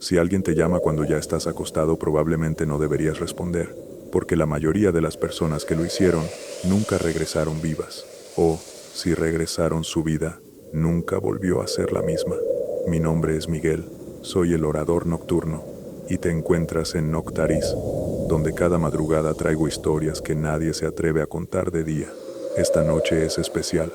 Si alguien te llama cuando ya estás acostado, probablemente no deberías responder, porque la mayoría de las personas que lo hicieron nunca regresaron vivas, o, si regresaron, su vida nunca volvió a ser la misma. Mi nombre es Miguel, soy el orador nocturno, y te encuentras en Noctaris, donde cada madrugada traigo historias que nadie se atreve a contar de día. Esta noche es especial,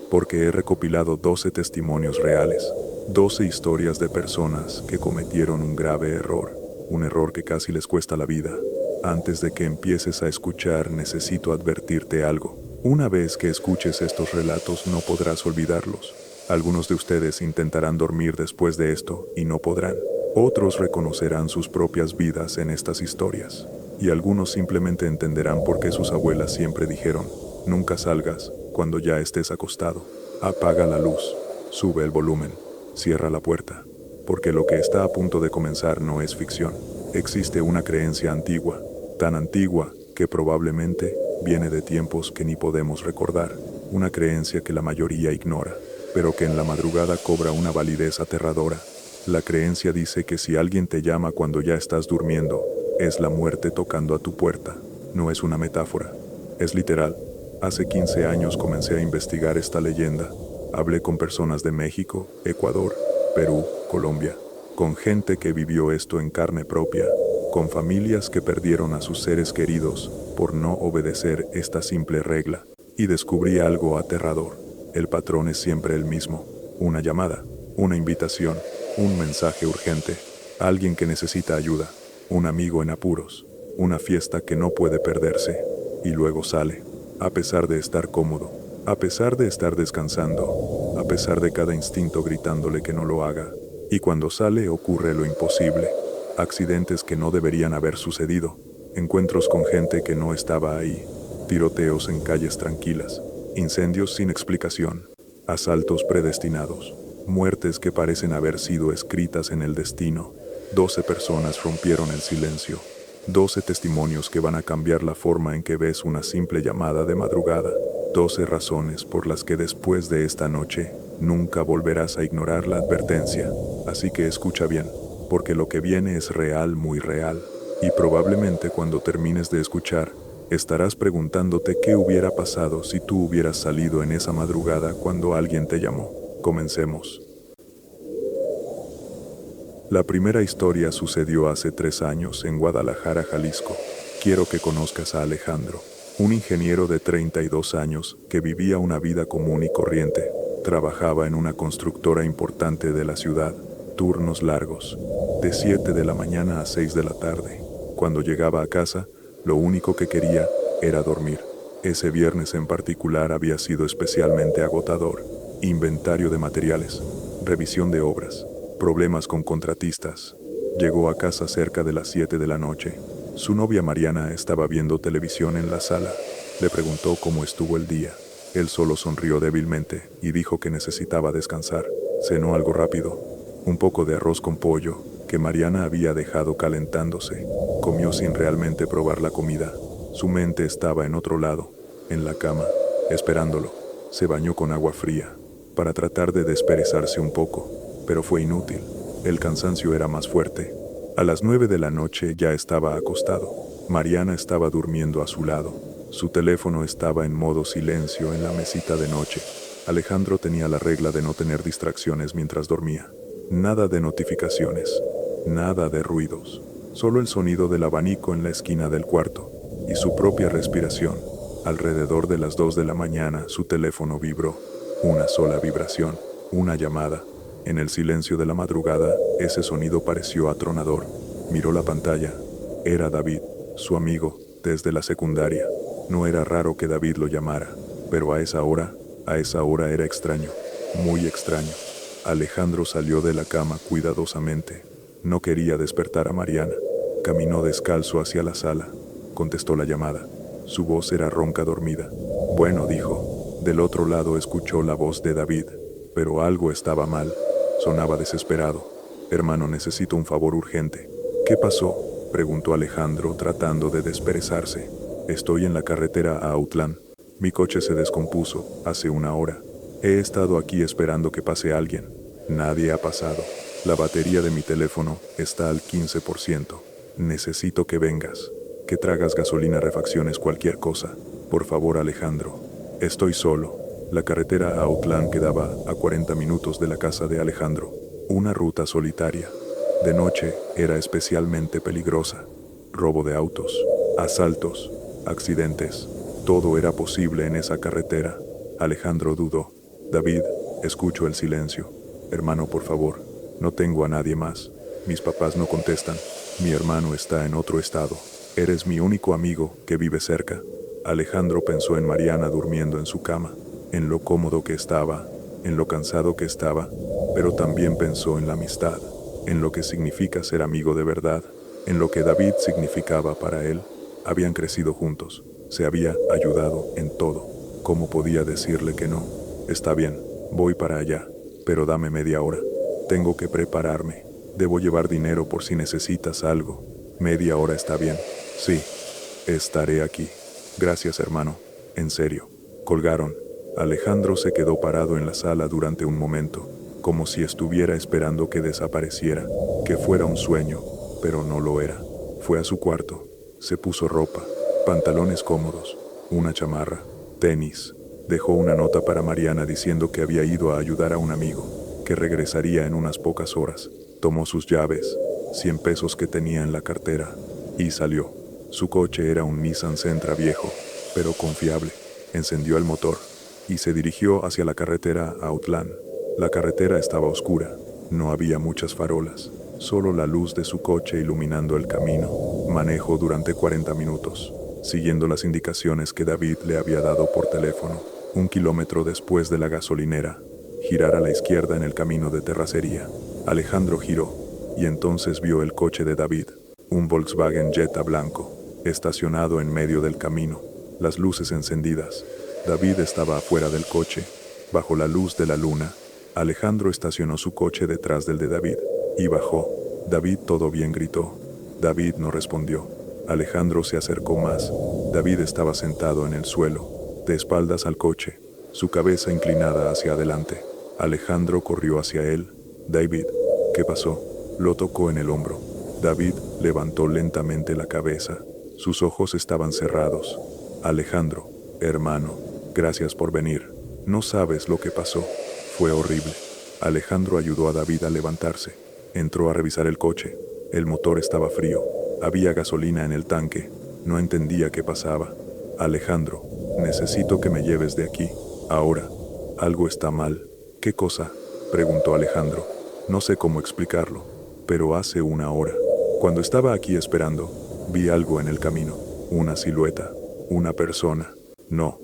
porque he recopilado 12 testimonios reales, 12 historias de personas que cometieron un grave error, un error que casi les cuesta la vida. Antes de que empieces a escuchar, necesito advertirte algo. Una vez que escuches estos relatos, no podrás olvidarlos. Algunos de ustedes intentarán dormir después de esto y no podrán. Otros reconocerán sus propias vidas en estas historias. Y algunos simplemente entenderán por qué sus abuelas siempre dijeron: nunca salgas cuando ya estés acostado. Apaga la luz, sube el volumen, cierra la puerta, porque lo que está a punto de comenzar no es ficción. Existe una creencia antigua, tan antigua que probablemente viene de tiempos que ni podemos recordar. Una creencia que la mayoría ignora, pero que en la madrugada cobra una validez aterradora. La creencia dice que si alguien te llama cuando ya estás durmiendo, es la muerte tocando a tu puerta. No es una metáfora, es literal. Hace 15 años comencé a investigar esta leyenda. Hablé con personas de México, Ecuador, Perú, Colombia, con gente que vivió esto en carne propia, con familias que perdieron a sus seres queridos por no obedecer esta simple regla, y descubrí algo aterrador. El patrón es siempre el mismo: una llamada, una invitación, un mensaje urgente, alguien que necesita ayuda, un amigo en apuros, una fiesta que no puede perderse, y luego sale, a pesar de estar cómodo, a pesar de estar descansando, a pesar de cada instinto gritándole que no lo haga. Y cuando sale ocurre lo imposible: accidentes que no deberían haber sucedido, encuentros con gente que no estaba ahí, tiroteos en calles tranquilas, incendios sin explicación, asaltos predestinados, muertes que parecen haber sido escritas en el destino. 12 personas rompieron el silencio, 12 testimonios que van a cambiar la forma en que ves una simple llamada de madrugada, 12 razones por las que después de esta noche nunca volverás a ignorar la advertencia. Así que escucha bien, porque lo que viene es real, muy real, y probablemente cuando termines de escuchar, estarás preguntándote qué hubiera pasado si tú hubieras salido en esa madrugada cuando alguien te llamó. Comencemos. La primera historia sucedió hace 3 años en Guadalajara, Jalisco. Quiero que conozcas a Alejandro, un ingeniero de 32 años que vivía una vida común y corriente. Trabajaba en una constructora importante de la ciudad, turnos largos, de 7 de la mañana a 6 de la tarde. Cuando llegaba a casa, lo único que quería era dormir. Ese viernes en particular había sido especialmente agotador. Inventario de materiales, revisión de obras, problemas con contratistas. Llegó a casa cerca de las 7 de la noche. Su novia Mariana estaba viendo televisión en la sala. Le preguntó cómo estuvo el día. Él solo sonrió débilmente y dijo que necesitaba descansar. Cenó algo rápido, un poco de arroz con pollo, que Mariana había dejado calentándose. Comió sin realmente probar la comida. Su mente estaba en otro lado, en la cama, esperándolo. Se bañó con agua fría, para tratar de desperezarse un poco, pero fue inútil. El cansancio era más fuerte. A las 9 de la noche ya estaba acostado. Mariana estaba durmiendo a su lado. Su teléfono estaba en modo silencio en la mesita de noche. Alejandro tenía la regla de no tener distracciones mientras dormía. Nada de notificaciones, nada de ruidos, solo el sonido del abanico en la esquina del cuarto y su propia respiración. Alrededor de las 2 de la mañana su teléfono vibró. Una sola vibración, una llamada. En el silencio de la madrugada, ese sonido pareció atronador. Miró la pantalla. Era David, su amigo, desde la secundaria. No era raro que David lo llamara, pero a esa hora era extraño, muy extraño. Alejandro salió de la cama cuidadosamente. No quería despertar a Mariana. Caminó descalzo hacia la sala. Contestó la llamada. Su voz era ronca, dormida. Bueno, dijo. Del otro lado escuchó la voz de David, pero algo estaba mal. Sonaba desesperado. Hermano, necesito un favor urgente. ¿Qué pasó?, preguntó Alejandro tratando de desperezarse. Estoy en la carretera a Autlán. Mi coche se descompuso hace 1 hora. He estado aquí esperando que pase alguien. Nadie ha pasado. La batería de mi teléfono está al 15%. Necesito que vengas. Que tragas gasolina, refacciones, cualquier cosa. Por favor, Alejandro. Estoy solo. La carretera a Outland quedaba a 40 minutos de la casa de Alejandro. Una ruta solitaria. De noche era especialmente peligrosa. Robo de autos, asaltos, accidentes. Todo era posible en esa carretera. Alejandro dudó. David, escucho el silencio. Hermano, por favor, no tengo a nadie más. Mis papás no contestan. Mi hermano está en otro estado. Eres mi único amigo que vive cerca. Alejandro pensó en Mariana durmiendo en su cama, en lo cómodo que estaba, en lo cansado que estaba, pero también pensó en la amistad, en lo que significa ser amigo de verdad, en lo que David significaba para él. Habían crecido juntos, se había ayudado en todo. ¿Cómo podía decirle que no? Está bien, voy para allá, pero dame media hora. Tengo que prepararme. Debo llevar dinero por si necesitas algo. Media hora está bien. Sí, estaré aquí. Gracias, hermano. En serio. Colgaron. Alejandro se quedó parado en la sala durante un momento, como si estuviera esperando que desapareciera, que fuera un sueño, pero no lo era. Fue a su cuarto. Se puso ropa, pantalones cómodos, una chamarra, tenis. Dejó una nota para Mariana diciendo que había ido a ayudar a un amigo, que regresaría en unas pocas horas. Tomó sus llaves, 100 pesos que tenía en la cartera, y salió. Su coche era un Nissan Sentra viejo, pero confiable. Encendió el motor y se dirigió hacia la carretera a Outland. La carretera estaba oscura, no había muchas farolas, solo la luz de su coche iluminando el camino. Manejó durante 40 minutos, siguiendo las indicaciones que David le había dado por teléfono. 1 kilómetro después de la gasolinera, girar a la izquierda en el camino de terracería. Alejandro giró, y entonces vio el coche de David, un Volkswagen Jetta blanco, estacionado en medio del camino, las luces encendidas. David estaba afuera del coche, bajo la luz de la luna. Alejandro estacionó su coche detrás del de David, y bajó. David, ¿todo bien?, gritó. David no respondió. Alejandro se acercó más. David estaba sentado en el suelo, de espaldas al coche, su cabeza inclinada hacia adelante. Alejandro corrió hacia él. David, ¿qué pasó? Lo tocó en el hombro. David levantó lentamente la cabeza. Sus ojos estaban cerrados. Alejandro, hermano, gracias por venir. No sabes lo que pasó. Fue horrible. Alejandro ayudó a David a levantarse. Entró a revisar el coche. El motor estaba frío. Había gasolina en el tanque. No entendía qué pasaba. Alejandro, necesito que me lleves de aquí. Ahora. Algo está mal. ¿Qué cosa?, preguntó Alejandro. No sé cómo explicarlo, pero hace una hora, cuando estaba aquí esperando, vi algo en el camino. Una silueta. Una persona. No,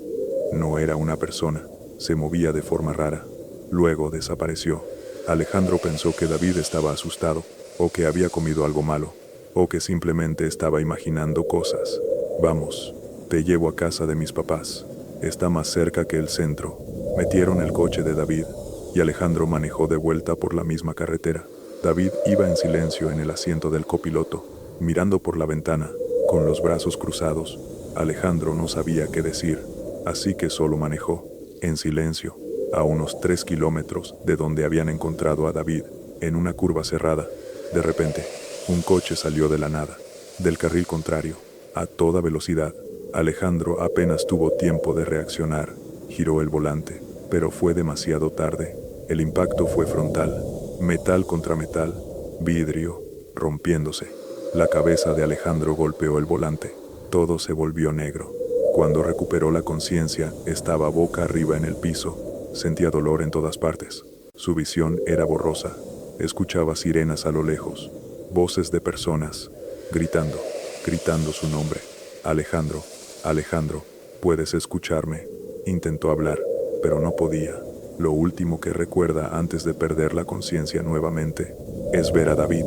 no era una persona. Se movía de forma rara. Luego desapareció. Alejandro pensó que David estaba asustado, o que había comido algo malo, o que simplemente estaba imaginando cosas. Vamos, te llevo a casa de mis papás. Está más cerca que el centro. Metieron el coche de David, y Alejandro manejó de vuelta por la misma carretera. David iba en silencio en el asiento del copiloto, mirando por la ventana, con los brazos cruzados. Alejandro no sabía qué decir, así que solo manejó, en silencio, a unos 3 kilómetros de donde habían encontrado a David, en una curva cerrada. De repente, un coche salió de la nada, del carril contrario, a toda velocidad. Alejandro apenas tuvo tiempo de reaccionar. Giró el volante, pero fue demasiado tarde. El impacto fue frontal, metal contra metal, vidrio, rompiéndose. La cabeza de Alejandro golpeó el volante. Todo se volvió negro. Cuando recuperó la conciencia, estaba boca arriba en el piso. Sentía dolor en todas partes. Su visión era borrosa. Escuchaba sirenas a lo lejos, voces de personas, gritando su nombre. Alejandro, Alejandro, ¿puedes escucharme? Intentó hablar, pero no podía. Lo último que recuerda antes de perder la conciencia nuevamente es ver a David,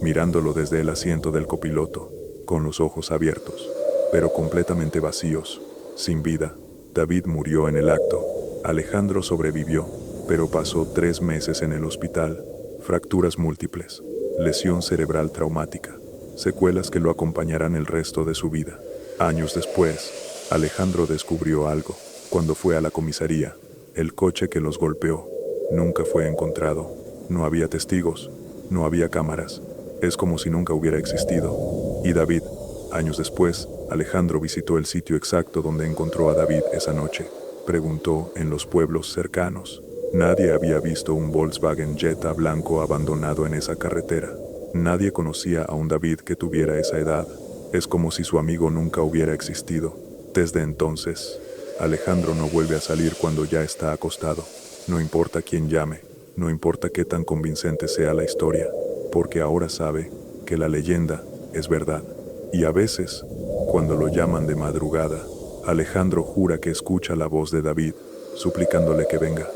mirándolo desde el asiento del copiloto, con los ojos abiertos, pero completamente vacíos, sin vida. David murió en el acto. Alejandro sobrevivió, pero pasó 3 meses en el hospital. Fracturas múltiples, lesión cerebral traumática, secuelas que lo acompañarán el resto de su vida. Años después, Alejandro descubrió algo. Cuando fue a la comisaría, el coche que los golpeó nunca fue encontrado. No había testigos, No había cámaras. Es como si nunca hubiera existido. Y David, años después, Alejandro visitó el sitio exacto donde encontró a David esa noche. Preguntó en los pueblos cercanos. Nadie había visto un Volkswagen Jetta blanco abandonado en esa carretera. Nadie conocía a un David que tuviera esa edad. Es como si su amigo nunca hubiera existido. Desde entonces, Alejandro no vuelve a salir cuando ya está acostado. No importa quién llame, no importa qué tan convincente sea la historia, porque ahora sabe que la leyenda es verdad. Y a veces, cuando lo llaman de madrugada, Alejandro jura que escucha la voz de David, suplicándole que venga.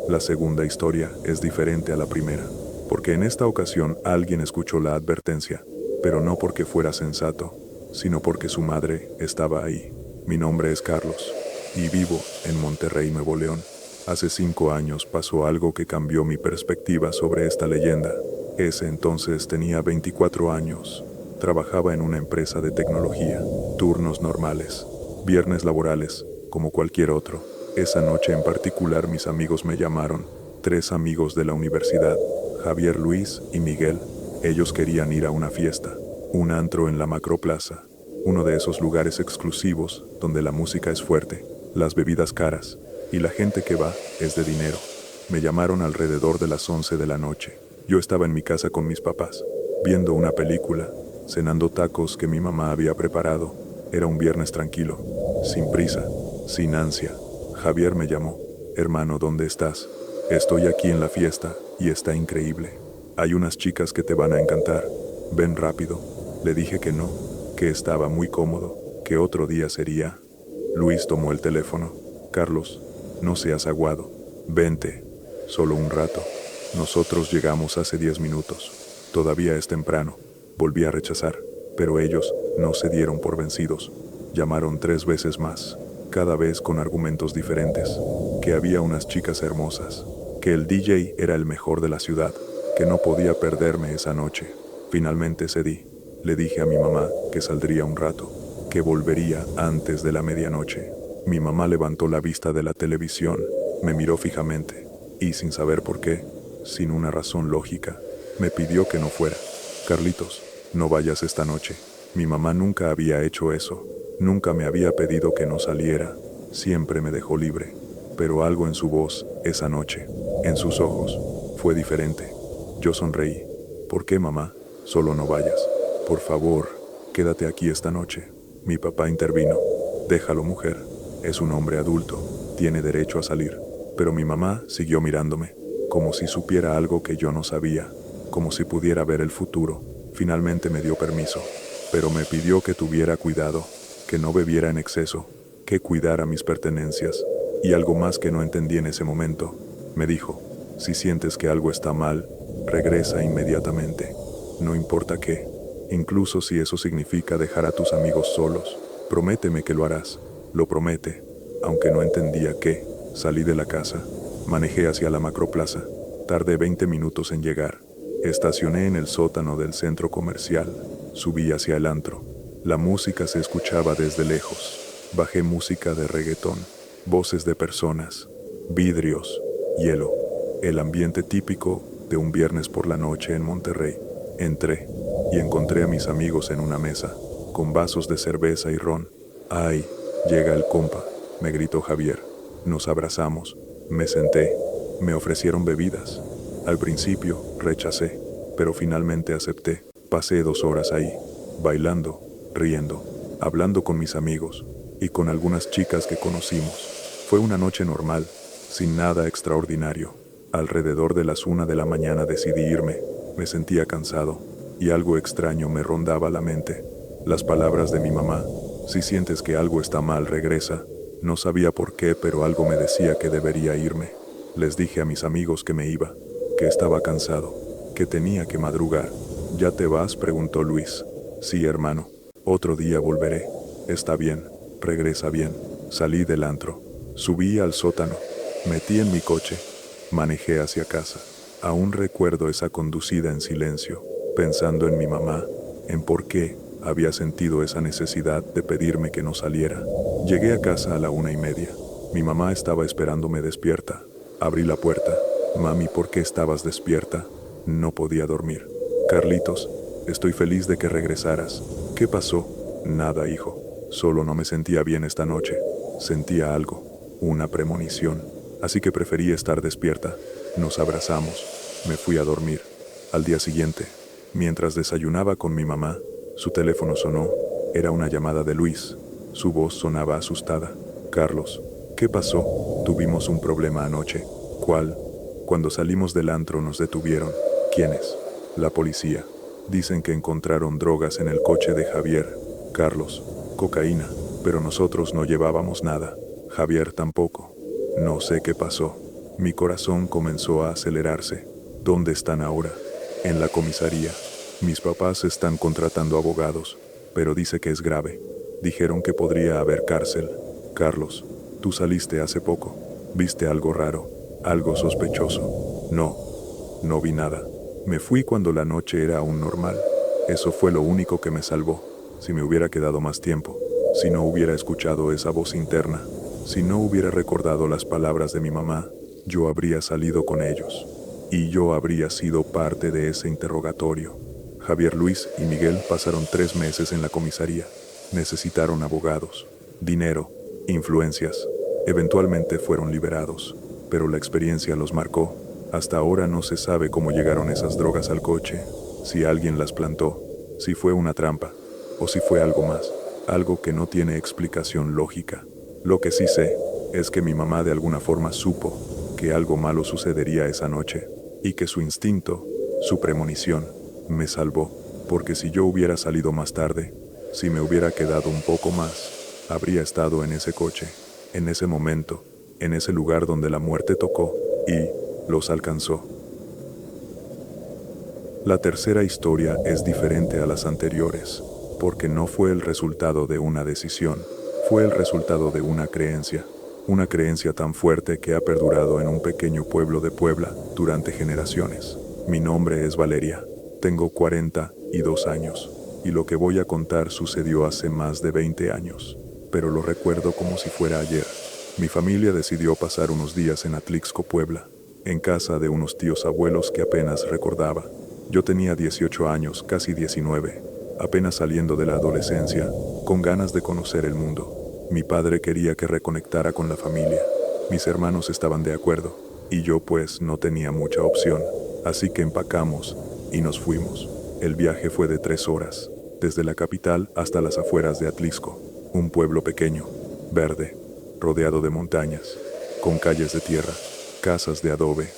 La segunda historia es diferente a la primera, porque en esta ocasión alguien escuchó la advertencia, pero no porque fuera sensato, sino porque su madre estaba ahí. Mi nombre es Carlos, y vivo en Monterrey, Nuevo León. Hace 5 años pasó algo que cambió mi perspectiva sobre esta leyenda. Ese entonces tenía 24 años. Trabajaba en una empresa de tecnología, turnos normales, viernes laborales, como cualquier otro. Esa noche en particular mis amigos me llamaron, 3 amigos de la universidad, Javier, Luis y Miguel. Ellos querían ir a una fiesta, un antro en la Macroplaza, uno de esos lugares exclusivos donde la música es fuerte, las bebidas caras, y la gente que va es de dinero. Me llamaron alrededor de las 11 de la noche. Yo estaba en mi casa con mis papás, viendo una película, cenando tacos que mi mamá había preparado. Era un viernes tranquilo, sin prisa, sin ansia. Javier me llamó. Hermano, ¿dónde estás? Estoy aquí en la fiesta, y está increíble. Hay unas chicas que te van a encantar. Ven rápido. Le dije que no, que estaba muy cómodo, que otro día sería. Luis tomó el teléfono. Carlos, no seas aguado. Vente, solo un rato. Nosotros llegamos hace 10 minutos. Todavía es temprano. Volví a rechazar, pero ellos no se dieron por vencidos. Llamaron 3 veces más, cada vez con argumentos diferentes, que había unas chicas hermosas, que el DJ era el mejor de la ciudad, que no podía perderme esa noche. Finalmente cedí. Le dije a mi mamá que saldría un rato, que volvería antes de la medianoche. Mi mamá levantó la vista de la televisión, me miró fijamente, y sin saber por qué, sin una razón lógica, me pidió que no fuera. Carlitos, no vayas esta noche. Mi mamá nunca había hecho eso, nunca me había pedido que no saliera, siempre me dejó libre. Pero algo en su voz, esa noche, en sus ojos, fue diferente. Yo sonreí. ¿Por qué, mamá? Solo no vayas. Por favor, quédate aquí esta noche. Mi papá intervino. Déjalo, mujer. Es un hombre adulto, tiene derecho a salir. Pero mi mamá siguió mirándome, como si supiera algo que yo no sabía, como si pudiera ver el futuro. Finalmente me dio permiso, pero me pidió que tuviera cuidado, que no bebiera en exceso, que cuidara mis pertenencias. Y algo más que no entendí en ese momento. Me dijo, si sientes que algo está mal, regresa inmediatamente. No importa qué, incluso si eso significa dejar a tus amigos solos. Prométeme que lo harás. Lo promete. Aunque no entendía qué, salí de la casa. Manejé hacia la Macroplaza. Tardé 20 minutos en llegar. Estacioné en el sótano del centro comercial. Subí hacia el antro. La música se escuchaba desde lejos. Bajé música de reggaetón, voces de personas, vidrios, hielo, el ambiente típico de un viernes por la noche en Monterrey. Entré y encontré a mis amigos en una mesa, con vasos de cerveza y ron. ¡Ay! Llega el compa, me gritó Javier. Nos abrazamos, me senté, me ofrecieron bebidas. Al principio rechacé, pero finalmente acepté. Pasé 2 horas ahí, bailando, riendo, hablando con mis amigos y con algunas chicas que conocimos. Fue una noche normal, sin nada extraordinario. Alrededor de las 1 de la mañana decidí irme. Me sentía cansado y algo extraño me rondaba la mente. Las palabras de mi mamá, si sientes que algo está mal, regresa. No sabía por qué, pero algo me decía que debería irme. Les dije a mis amigos que me iba, que estaba cansado, que tenía que madrugar. ¿Ya te vas?, preguntó Luis. Sí, hermano. Otro día volveré. Está bien. Regresa bien. Salí del antro. Subí al sótano. Metí en mi coche. Manejé hacia casa. Aún recuerdo esa conducida en silencio, pensando en mi mamá, en por qué había sentido esa necesidad de pedirme que no saliera. Llegué a casa a la 1:30. Mi mamá estaba esperándome despierta. Abrí la puerta Mami, ¿por qué estabas despierta? No podía dormir. Carlitos, estoy feliz de que regresaras. ¿Qué pasó? Nada, hijo. Solo no me sentía bien esta noche. Sentía algo, una premonición. Así que preferí estar despierta. Nos abrazamos. Me fui a dormir. Al día siguiente, mientras desayunaba con mi mamá, su teléfono sonó. Era una llamada de Luis. Su voz sonaba asustada. Carlos, ¿qué pasó? Tuvimos un problema anoche. ¿Cuál? Cuando salimos del antro nos detuvieron. ¿Quiénes? La policía. Dicen que encontraron drogas en el coche de Javier. Carlos, cocaína, pero nosotros no llevábamos nada. Javier tampoco. No sé qué pasó. Mi corazón comenzó a acelerarse. ¿Dónde están ahora? En la comisaría. Mis papás están contratando abogados, pero dice que es grave. Dijeron que podría haber cárcel. Carlos, tú saliste hace poco. ¿Viste algo raro? ¿Algo sospechoso? No, no vi nada. Me fui cuando la noche era aún normal. Eso fue lo único que me salvó. Si me hubiera quedado más tiempo, si no hubiera escuchado esa voz interna, si no hubiera recordado las palabras de mi mamá, yo habría salido con ellos. Y yo habría sido parte de ese interrogatorio. Javier, Luis y Miguel pasaron 3 meses en la comisaría. Necesitaron abogados, dinero, influencias. Eventualmente fueron liberados, pero la experiencia los marcó. Hasta ahora no se sabe cómo llegaron esas drogas al coche, si alguien las plantó, si fue una trampa, o si fue algo más, algo que no tiene explicación lógica. Lo que sí sé es que mi mamá de alguna forma supo que algo malo sucedería esa noche, y que su instinto, su premonición, me salvó, porque si yo hubiera salido más tarde, si me hubiera quedado un poco más, habría estado en ese coche, en ese momento, en ese lugar donde la muerte tocó, y los alcanzó. La tercera historia es diferente a las anteriores, porque no fue el resultado de una decisión, fue el resultado de una creencia tan fuerte que ha perdurado en un pequeño pueblo de Puebla durante generaciones. Mi nombre es Valeria, tengo 42 años, y lo que voy a contar sucedió hace más de 20 años, pero lo recuerdo como si fuera ayer. Mi familia decidió pasar unos días en Atlixco, Puebla, en casa de unos tíos abuelos que apenas recordaba. Yo tenía 18 años, casi 19, apenas saliendo de la adolescencia, con ganas de conocer el mundo. Mi padre quería que reconectara con la familia. Mis hermanos estaban de acuerdo, y yo pues no tenía mucha opción. Así que empacamos y nos fuimos. El viaje fue de 3 horas, desde la capital hasta las afueras de Atlixco, un pueblo pequeño, verde, rodeado de montañas, con calles de tierra, casas de adobe,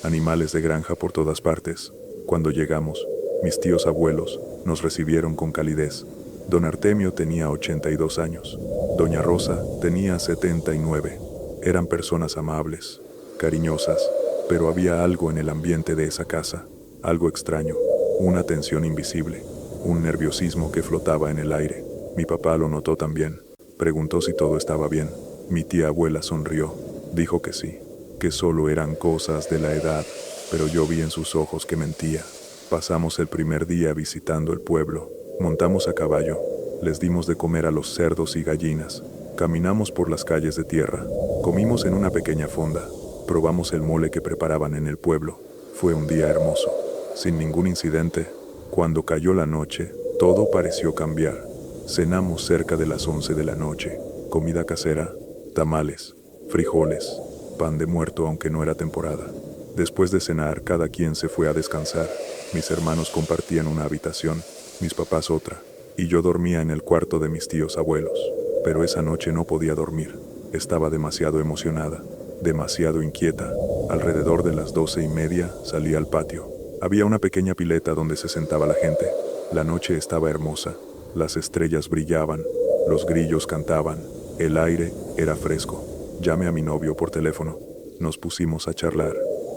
animales de granja por todas partes. Cuando llegamos, mis tíos abuelos nos recibieron con calidez. Don Artemio tenía 82 años, doña Rosa tenía 79. Eran personas amables, cariñosas, pero había algo en el ambiente de esa casa, algo extraño, una tensión invisible, un nerviosismo que flotaba en el aire. Mi papá lo notó también. Preguntó si todo estaba bien. Mi tía abuela sonrió, dijo que sí, que solo eran cosas de la edad, pero yo vi en sus ojos que mentía. Pasamos el primer día visitando el pueblo, montamos a caballo, les dimos de comer a los cerdos y gallinas, caminamos por las calles de tierra, comimos en una pequeña fonda, probamos el mole que preparaban en el pueblo. Fue un día hermoso, sin ningún incidente. Cuando cayó la noche, todo pareció cambiar. Cenamos cerca de las 11 de la noche, comida casera, tamales, frijoles, pan de muerto aunque no era temporada. Después de cenar, cada quien se fue a descansar. Mis hermanos compartían una habitación, mis papás otra, y yo dormía en el cuarto de mis tíos abuelos. Pero esa noche no podía dormir. Estaba demasiado emocionada, demasiado inquieta. Alrededor de las 12:30 salí al patio. Había una pequeña pileta donde se sentaba la gente. La noche estaba hermosa. Las estrellas brillaban, los grillos cantaban, el aire era fresco. Llamé a mi novio por teléfono. Nos pusimos a charlar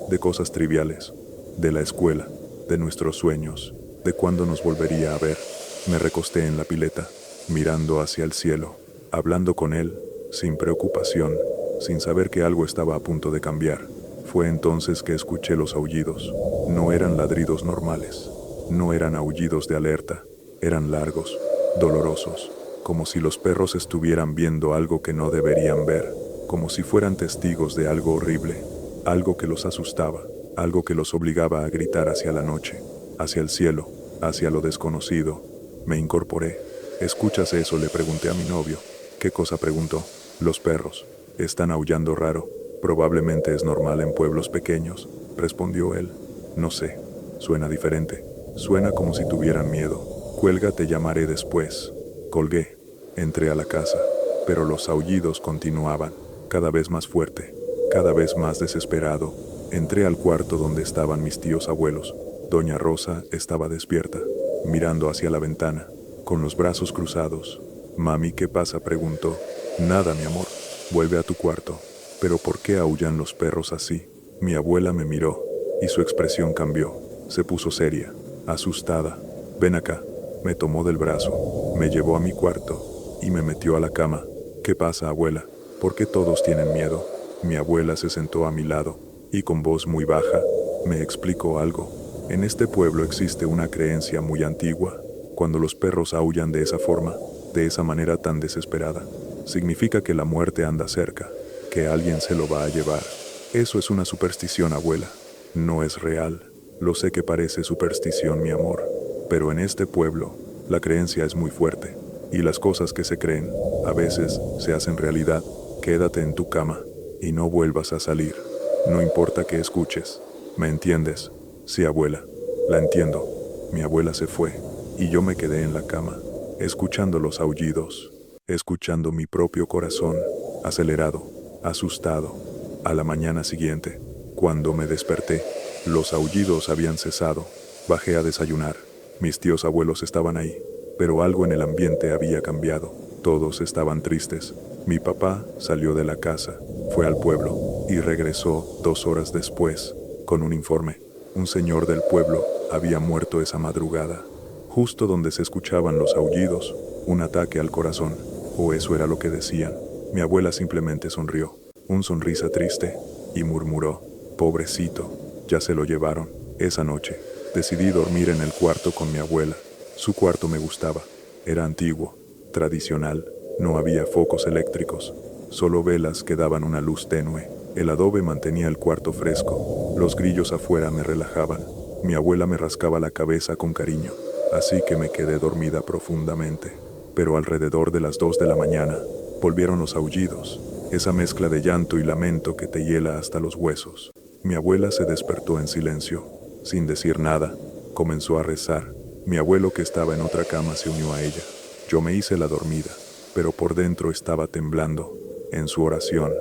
de cosas triviales, de la escuela, de nuestros sueños, de cuándo nos volvería a ver. Me recosté en la pileta, mirando hacia el cielo, hablando con él, sin preocupación, sin saber que algo estaba a punto de cambiar. Fue entonces que escuché los aullidos. No eran ladridos normales, no eran aullidos de alerta, eran largos, dolorosos, como si los perros estuvieran viendo algo que no deberían ver, como si fueran testigos de algo horrible. algo que los asustaba, algo que los obligaba a gritar hacia la noche, hacia el cielo, hacia lo desconocido. Me incorporé. ¿Escuchas eso?, le pregunté a mi novio. ¿Qué cosa?, preguntó. Los perros. Están aullando raro. Probablemente es normal en pueblos pequeños, respondió él. No sé. Suena diferente. Suena como si tuvieran miedo. Cuelga, te llamaré después. Colgué. Entré a la casa, pero los aullidos continuaban, cada vez más fuerte, cada vez más desesperado. Entré al cuarto donde estaban mis tíos abuelos. Doña Rosa estaba despierta, mirando hacia la ventana, con los brazos cruzados. Mami, ¿qué pasa?, preguntó. Nada, mi amor. Vuelve a tu cuarto. ¿Pero por qué aullan los perros así? Mi abuela me miró, y su expresión cambió. Se puso seria, asustada. Ven acá. Me tomó del brazo, me llevó a mi cuarto, y me metió a la cama. ¿Qué pasa, abuela? ¿Por qué todos tienen miedo? Mi abuela se sentó a mi lado, y con voz muy baja, me explicó algo. En este pueblo existe una creencia muy antigua. Cuando los perros aullan de esa forma, de esa manera tan desesperada, significa que la muerte anda cerca, que alguien se lo va a llevar. Eso es una superstición, abuela. No es real. Lo sé que parece superstición, mi amor, pero en este pueblo, la creencia es muy fuerte, y las cosas que se creen, a veces, se hacen realidad. Quédate en tu cama, y no vuelvas a salir. No importa qué escuches. ¿Me entiendes? Sí, abuela. La entiendo. Mi abuela se fue, y yo me quedé en la cama, escuchando los aullidos, escuchando mi propio corazón, acelerado, asustado. A la mañana siguiente, cuando me desperté, los aullidos habían cesado. Bajé a desayunar. Mis tíos abuelos estaban ahí, pero algo en el ambiente había cambiado. Todos estaban tristes. Mi papá salió de la casa, fue al pueblo, y regresó 2 horas después, con un informe. Un señor del pueblo había muerto esa madrugada, justo donde se escuchaban los aullidos, un ataque al corazón, o eso era lo que decían. Mi abuela simplemente sonrió, una sonrisa triste, y murmuró, pobrecito, ya se lo llevaron. Esa noche, decidí dormir en el cuarto con mi abuela. Su cuarto me gustaba, era antiguo, tradicional, no había focos eléctricos, solo velas que daban una luz tenue. El adobe mantenía el cuarto fresco, los grillos afuera me relajaban, mi abuela me rascaba la cabeza con cariño, así que me quedé dormida profundamente. Pero alrededor de las 2 de la mañana, volvieron los aullidos, esa mezcla de llanto y lamento que te hiela hasta los huesos. Mi abuela se despertó en silencio, sin decir nada, comenzó a rezar. Mi abuelo, que estaba en otra cama, se unió a ella. Yo me hice la dormida, pero por dentro estaba temblando. En su oración,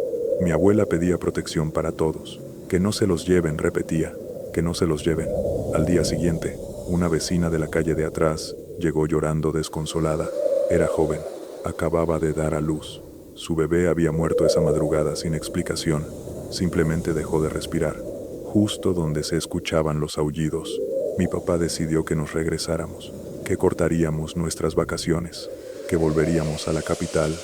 mi abuela pedía protección para todos. Que no se los lleven, repetía, que no se los lleven. Al día siguiente, una vecina de la calle de atrás llegó llorando desconsolada. Era joven, acababa de dar a luz. Su bebé había muerto esa madrugada sin explicación, simplemente dejó de respirar. Justo donde se escuchaban los aullidos, mi papá decidió que nos regresáramos, que cortaríamos nuestras vacaciones, que volveríamos a la capital.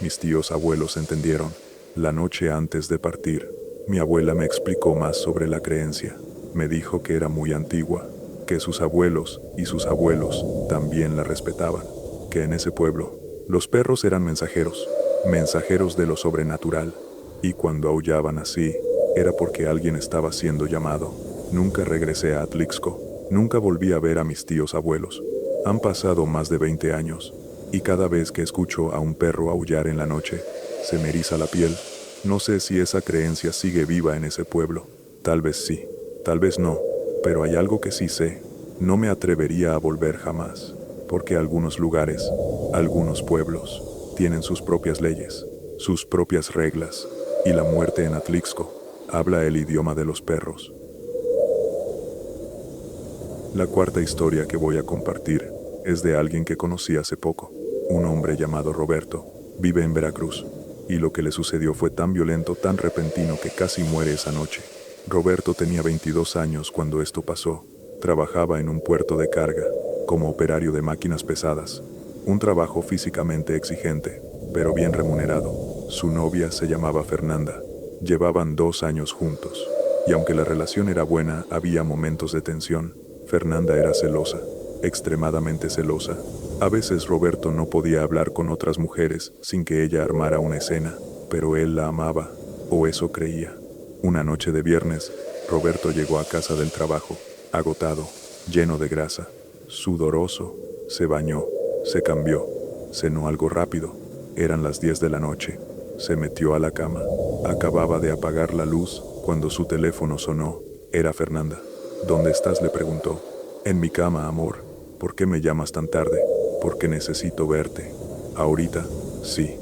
Mis tíos abuelos entendieron. La noche antes de partir, mi abuela me explicó más sobre la creencia. Me dijo que era muy antigua, que sus abuelos y sus abuelos también la respetaban, que en ese pueblo, los perros eran mensajeros, mensajeros de lo sobrenatural, y cuando aullaban así, era porque alguien estaba siendo llamado. Nunca regresé a Atlixco, nunca volví a ver a mis tíos abuelos. Han pasado más de 20 años, y cada vez que escucho a un perro aullar en la noche, se me eriza la piel. No sé si esa creencia sigue viva en ese pueblo. Tal vez sí, tal vez no, pero hay algo que sí sé. No me atrevería a volver jamás, porque algunos lugares, algunos pueblos, tienen sus propias leyes, sus propias reglas, y la muerte en Atlixco habla el idioma de los perros. La cuarta historia que voy a compartir es de alguien que conocí hace poco, un hombre llamado Roberto. Vive en Veracruz, y lo que le sucedió fue tan violento, tan repentino, que casi muere esa noche. Roberto tenía 22 años cuando esto pasó. Trabajaba en un puerto de carga, como operario de máquinas pesadas. Un trabajo físicamente exigente, pero bien remunerado. Su novia se llamaba Fernanda. Llevaban 2 años juntos, y aunque la relación era buena, había momentos de tensión. Fernanda era celosa, extremadamente celosa. A veces Roberto no podía hablar con otras mujeres sin que ella armara una escena, pero él la amaba, o eso creía. Una noche de viernes, Roberto llegó a casa del trabajo, agotado, lleno de grasa, sudoroso, se bañó, se cambió, cenó algo rápido. Eran las 10 de la noche. Se metió a la cama. Acababa de apagar la luz cuando su teléfono sonó. Era Fernanda. ¿Dónde estás?, le preguntó. En mi cama, amor. ¿Por qué me llamas tan tarde? Porque necesito verte. ¿Ahorita? Sí.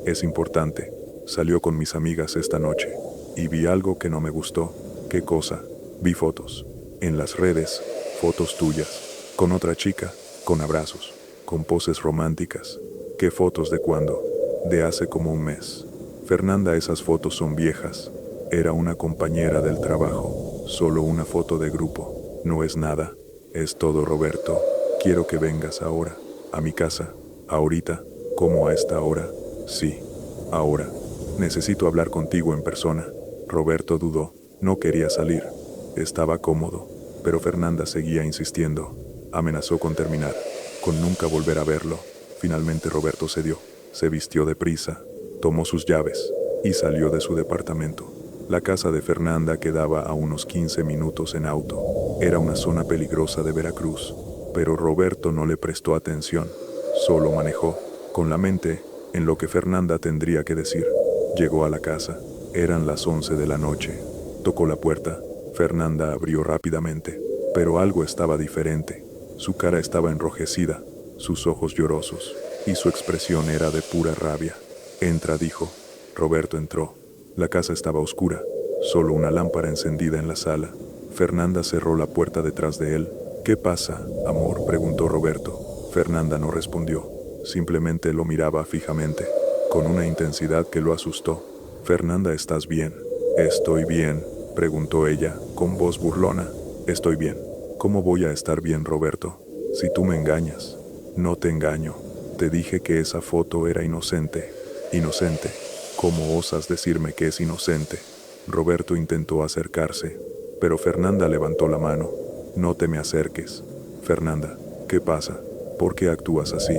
Es importante. Salió con mis amigas esta noche y vi algo que no me gustó. ¿Qué cosa? Vi fotos. En las redes, fotos tuyas. Con otra chica, con abrazos, con poses románticas. ¿Qué fotos de cuándo? De hace como un mes. Fernanda, esas fotos son viejas. Era una compañera del trabajo. Solo una foto de grupo. No es nada. Es todo, Roberto. Quiero que vengas ahora, a mi casa. Ahorita. ¿Cómo a esta hora? Sí. Ahora. Necesito hablar contigo en persona. Roberto dudó. No quería salir. Estaba cómodo. Pero Fernanda seguía insistiendo. Amenazó con terminar, con nunca volver a verlo. Finalmente Roberto cedió. Se vistió deprisa, tomó sus llaves y salió de su departamento. La casa de Fernanda quedaba a unos 15 minutos en auto. Era una zona peligrosa de Veracruz, pero Roberto no le prestó atención. Solo manejó, con la mente en lo que Fernanda tendría que decir. Llegó a la casa. Eran las 11 de la noche. Tocó la puerta. Fernanda abrió rápidamente, pero algo estaba diferente. Su cara estaba enrojecida, sus ojos llorosos, y su expresión era de pura rabia. Entra, dijo. Roberto entró. La casa estaba oscura, solo una lámpara encendida en la sala. Fernanda cerró la puerta detrás de él. ¿Qué pasa, amor?, preguntó Roberto. Fernanda no respondió, simplemente lo miraba fijamente, con una intensidad que lo asustó. Fernanda, ¿estás bien? Estoy bien, preguntó ella, con voz burlona. Estoy bien. ¿Cómo voy a estar bien, Roberto? Si tú me engañas. No te engaño. Te dije que esa foto era inocente. Inocente. ¿Cómo osas decirme que es inocente? Roberto intentó acercarse, pero Fernanda levantó la mano. No te me acerques. Fernanda, ¿qué pasa? ¿Por qué actúas así?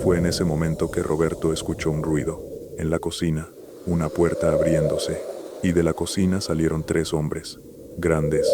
Fue en ese momento que Roberto escuchó un ruido. En la cocina, una puerta abriéndose, y de la cocina salieron 3 hombres, grandes,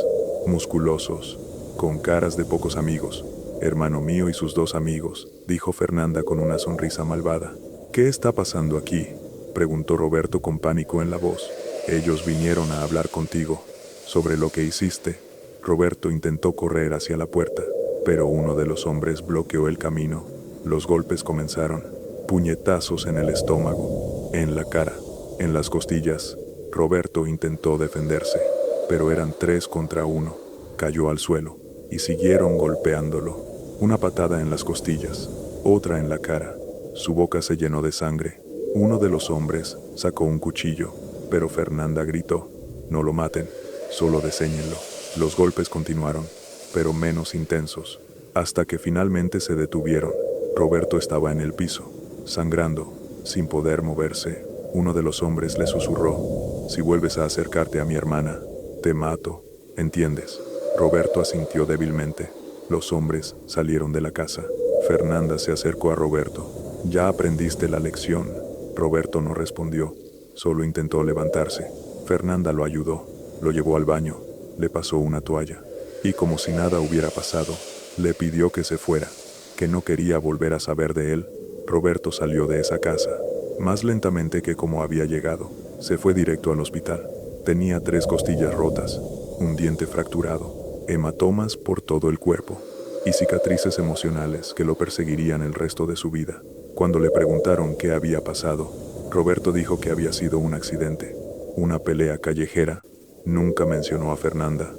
musculosos, con caras de pocos amigos. Hermano mío y sus 2 amigos, dijo Fernanda con una sonrisa malvada. ¿Qué está pasando aquí?, preguntó Roberto con pánico en la voz. Ellos vinieron a hablar contigo sobre lo que hiciste. Roberto intentó correr hacia la puerta, pero uno de los hombres bloqueó el camino. Los golpes comenzaron, puñetazos en el estómago, en la cara, en las costillas. Roberto intentó defenderse, pero eran 3 contra 1. Cayó al suelo y siguieron golpeándolo. Una patada en las costillas, otra en la cara. Su boca se llenó de sangre. Uno de los hombres sacó un cuchillo, pero Fernanda gritó: no lo maten, solo deséñenlo. Los golpes continuaron, pero menos intensos, hasta que finalmente se detuvieron. Roberto estaba en el piso, sangrando, sin poder moverse. Uno de los hombres le susurró: si vuelves a acercarte a mi hermana, te mato, ¿entiendes? Roberto asintió débilmente. Los hombres salieron de la casa. Fernanda se acercó a Roberto. ¿Ya aprendiste la lección? Roberto no respondió, solo intentó levantarse. Fernanda lo ayudó, lo llevó al baño, le pasó una toalla, y como si nada hubiera pasado, le pidió que se fuera, que no quería volver a saber de él. Roberto salió de esa casa, más lentamente que como había llegado. Se fue directo al hospital. Tenía 3 costillas rotas, un diente fracturado, hematomas por todo el cuerpo, y cicatrices emocionales que lo perseguirían el resto de su vida. Cuando le preguntaron qué había pasado, Roberto dijo que había sido un accidente, una pelea callejera. Nunca mencionó a Fernanda,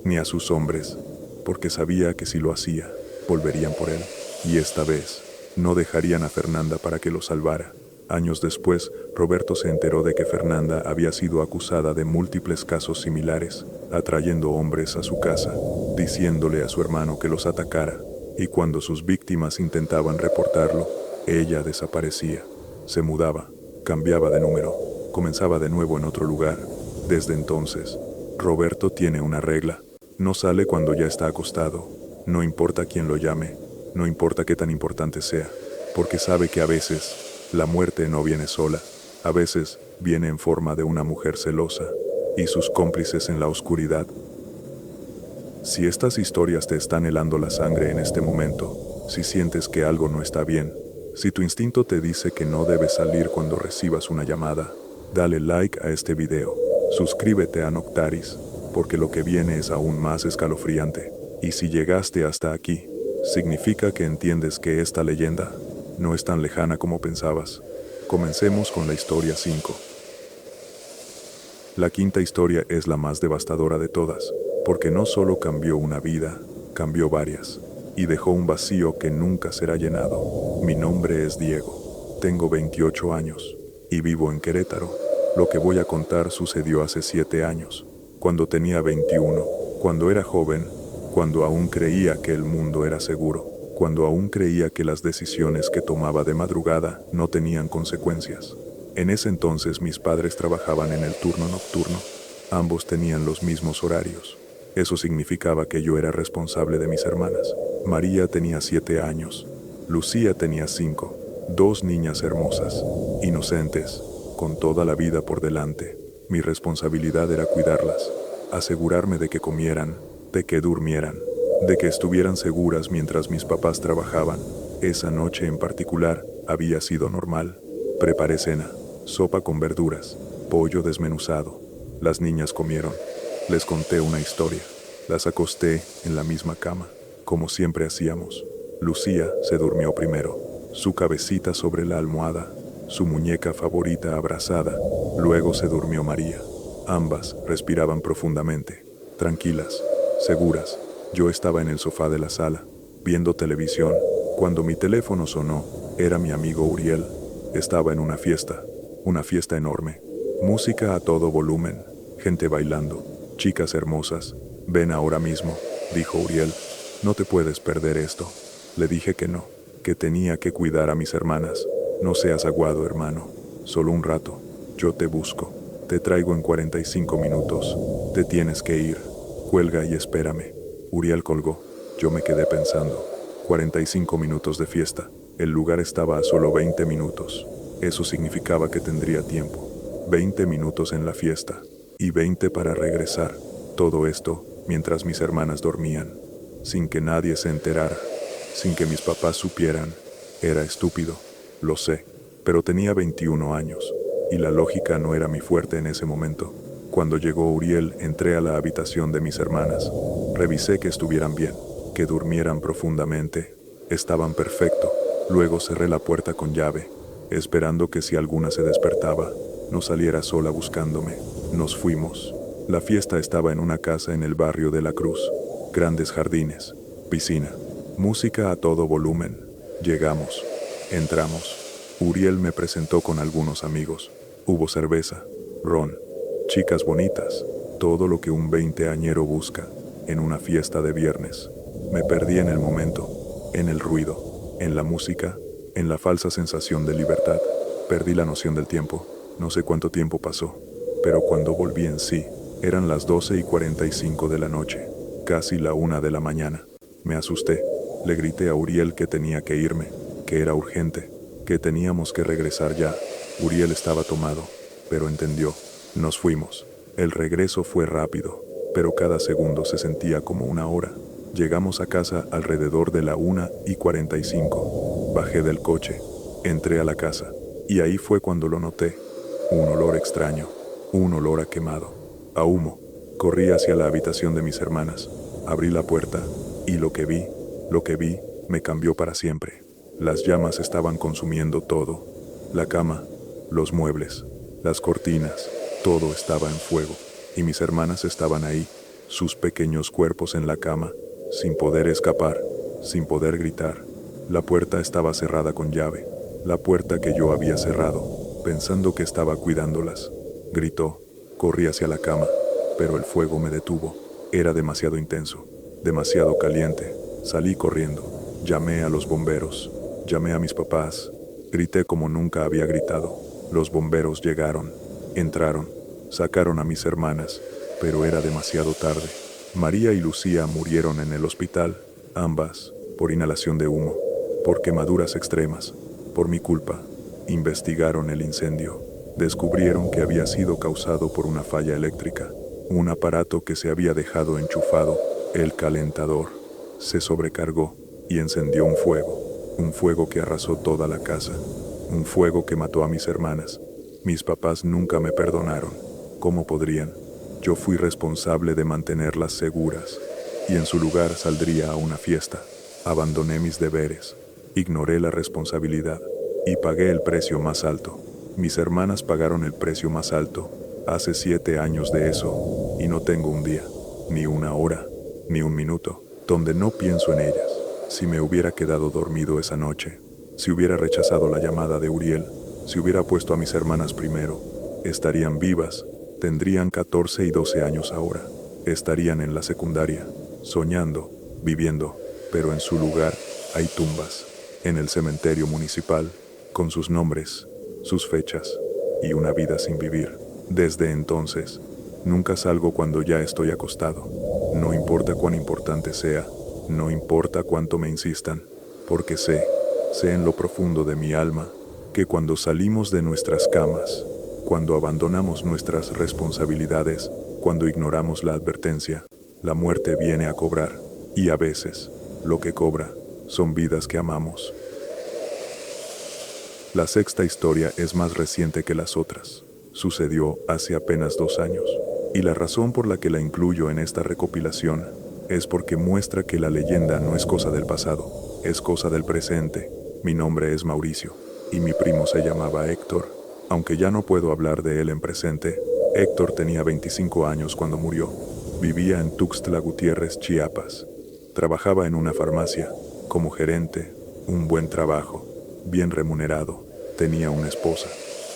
ni a sus hombres, porque sabía que si lo hacía, volverían por él, y esta vez, no dejarían a Fernanda para que lo salvara. Años después, Roberto se enteró de que Fernanda había sido acusada de múltiples casos similares, atrayendo hombres a su casa, diciéndole a su hermano que los atacara, y cuando sus víctimas intentaban reportarlo, ella desaparecía, se mudaba, cambiaba de número, comenzaba de nuevo en otro lugar. Desde entonces, Roberto tiene una regla: no sale cuando ya está acostado, no importa quién lo llame, no importa qué tan importante sea, porque sabe que a veces la muerte no viene sola, a veces viene en forma de una mujer celosa. y sus cómplices en la oscuridad. Si estas historias te están helando la sangre en este momento, si sientes que algo no está bien, si tu instinto te dice que no debes salir cuando recibas una llamada, dale like a este video, suscríbete a Noctaris, porque lo que viene es aún más escalofriante. Y si llegaste hasta aquí, significa que entiendes que esta leyenda no es tan lejana como pensabas. Comencemos con la historia 5. La quinta historia es la más devastadora de todas, porque no solo cambió una vida, cambió varias, y dejó un vacío que nunca será llenado. Mi nombre es Diego, tengo 28 años, y vivo en Querétaro. Lo que voy a contar sucedió hace 7 años, cuando tenía 21, cuando era joven, cuando aún creía que el mundo era seguro, cuando aún creía que las decisiones que tomaba de madrugada no tenían consecuencias. En ese entonces mis padres trabajaban en el turno nocturno, ambos tenían los mismos horarios. Eso significaba que yo era responsable de mis hermanas. María tenía 7 años, Lucía tenía 5, 2 niñas hermosas, inocentes, con toda la vida por delante. Mi responsabilidad era cuidarlas, asegurarme de que comieran, de que durmieran, de que estuvieran seguras mientras mis papás trabajaban. Esa noche en particular había sido normal. Preparé cena, sopa con verduras, pollo desmenuzado. Las niñas comieron. Les conté una historia. Las acosté en la misma cama, como siempre hacíamos. Lucía se durmió primero, su cabecita sobre la almohada, su muñeca favorita abrazada. Luego se durmió María. Ambas respiraban profundamente, tranquilas, seguras. Yo estaba en el sofá de la sala, viendo televisión, cuando mi teléfono sonó. Era mi amigo Uriel. Estaba en una fiesta enorme. Música a todo volumen, gente bailando, chicas hermosas. Ven ahora mismo, dijo Uriel. No te puedes perder esto. Le dije que no, que tenía que cuidar a mis hermanas. No seas aguado, hermano. Solo un rato. Yo te busco. Te traigo en 45 minutos. Te tienes que ir. Cuelga y espérame. Uriel colgó. Yo me quedé pensando. 45 minutos de fiesta. El lugar estaba a solo 20 minutos. Eso significaba que tendría tiempo. 20 minutos en la fiesta. Y 20 para regresar. Todo esto mientras mis hermanas dormían. Sin que nadie se enterara. Sin que mis papás supieran. Era estúpido. Lo sé. Pero tenía 21 años. Y la lógica no era mi fuerte en ese momento. Cuando llegó Uriel, entré a la habitación de mis hermanas. Revisé que estuvieran bien, que durmieran profundamente. Estaban perfecto. Luego cerré la puerta con llave, esperando que si alguna se despertaba, no saliera sola buscándome. Nos fuimos. La fiesta estaba en una casa en el barrio de La Cruz. Grandes jardines, piscina, música a todo volumen. Llegamos. Entramos. Uriel me presentó con algunos amigos. Hubo cerveza, ron, chicas bonitas, todo lo que un veinteañero busca en una fiesta de viernes. Me perdí en el momento, en el ruido, en la música, en la falsa sensación de libertad. Perdí la noción del tiempo. No sé cuánto tiempo pasó, pero cuando volví en sí, eran las 12:45 de la noche, casi la 1 de la mañana. Me asusté. Le grité a Uriel que tenía que irme, que era urgente, que teníamos que regresar ya. Uriel estaba tomado, pero entendió. Nos fuimos. El regreso fue rápido, pero cada segundo se sentía como una hora. Llegamos a casa alrededor de la 1:45. Bajé del coche, entré a la casa, y ahí fue cuando lo noté. Un olor extraño, un olor a quemado, a humo. Corrí hacia la habitación de mis hermanas, abrí la puerta, y lo que vi, me cambió para siempre. Las llamas estaban consumiendo todo. La cama, los muebles, las cortinas, todo estaba en fuego, y mis hermanas estaban ahí, sus pequeños cuerpos en la cama, sin poder escapar, sin poder gritar. La puerta estaba cerrada con llave, la puerta que yo había cerrado, pensando que estaba cuidándolas. Gritó, corrí hacia la cama, pero el fuego me detuvo. Era demasiado intenso, demasiado caliente. Salí corriendo, llamé a los bomberos, llamé a mis papás, grité como nunca había gritado. Los bomberos llegaron, entraron, sacaron a mis hermanas, pero era demasiado tarde. María y Lucía murieron en el hospital, ambas, por inhalación de humo, por quemaduras extremas, por mi culpa. Investigaron el incendio. Descubrieron que había sido causado por una falla eléctrica. Un aparato que se había dejado enchufado, el calentador, se sobrecargó y encendió un fuego que arrasó toda la casa, un fuego que mató a mis hermanas. Mis papás nunca me perdonaron. ¿Cómo podrían? Yo fui responsable de mantenerlas seguras, y en su lugar saldría a una fiesta. Abandoné mis deberes, ignoré la responsabilidad, y pagué el precio más alto. Mis hermanas pagaron el precio más alto, hace 7 años de eso, y no tengo un día, ni una hora, ni un minuto, donde no pienso en ellas. Si me hubiera quedado dormido esa noche, si hubiera rechazado la llamada de Uriel, si hubiera puesto a mis hermanas primero, estarían vivas, tendrían 14 y 12 años ahora, estarían en la secundaria, soñando, viviendo, pero en su lugar hay tumbas, en el cementerio municipal, con sus nombres, sus fechas, y una vida sin vivir. Desde entonces, nunca salgo cuando ya estoy acostado, no importa cuán importante sea, no importa cuánto me insistan, porque sé en lo profundo de mi alma, que cuando salimos de nuestras camas, cuando abandonamos nuestras responsabilidades, cuando ignoramos la advertencia, la muerte viene a cobrar, y a veces, lo que cobra, son vidas que amamos. La sexta historia es más reciente que las otras. Sucedió hace apenas 2 años, y la razón por la que la incluyo en esta recopilación es porque muestra que la leyenda no es cosa del pasado, es cosa del presente. Mi nombre es Mauricio, y mi primo se llamaba Héctor. Aunque ya no puedo hablar de él en presente, Héctor tenía 25 años cuando murió. Vivía en Tuxtla Gutiérrez, Chiapas. Trabajaba en una farmacia, como gerente, un buen trabajo, bien remunerado. Tenía una esposa,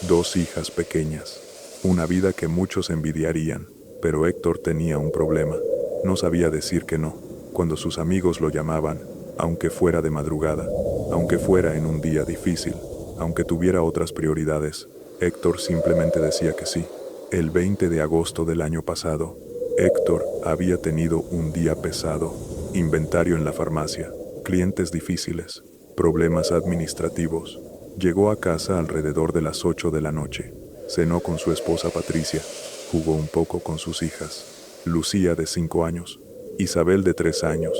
2 hijas pequeñas, una vida que muchos envidiarían, pero Héctor tenía un problema. No sabía decir que no, cuando sus amigos lo llamaban, aunque fuera de madrugada, aunque fuera en un día difícil, aunque tuviera otras prioridades, Héctor simplemente decía que sí. El 20 de agosto del año pasado, Héctor había tenido un día pesado, inventario en la farmacia, clientes difíciles, problemas administrativos. Llegó a casa alrededor de las 8 de la noche, cenó con su esposa Patricia, jugó un poco con sus hijas. Lucía de 5 años, Isabel de 3 años,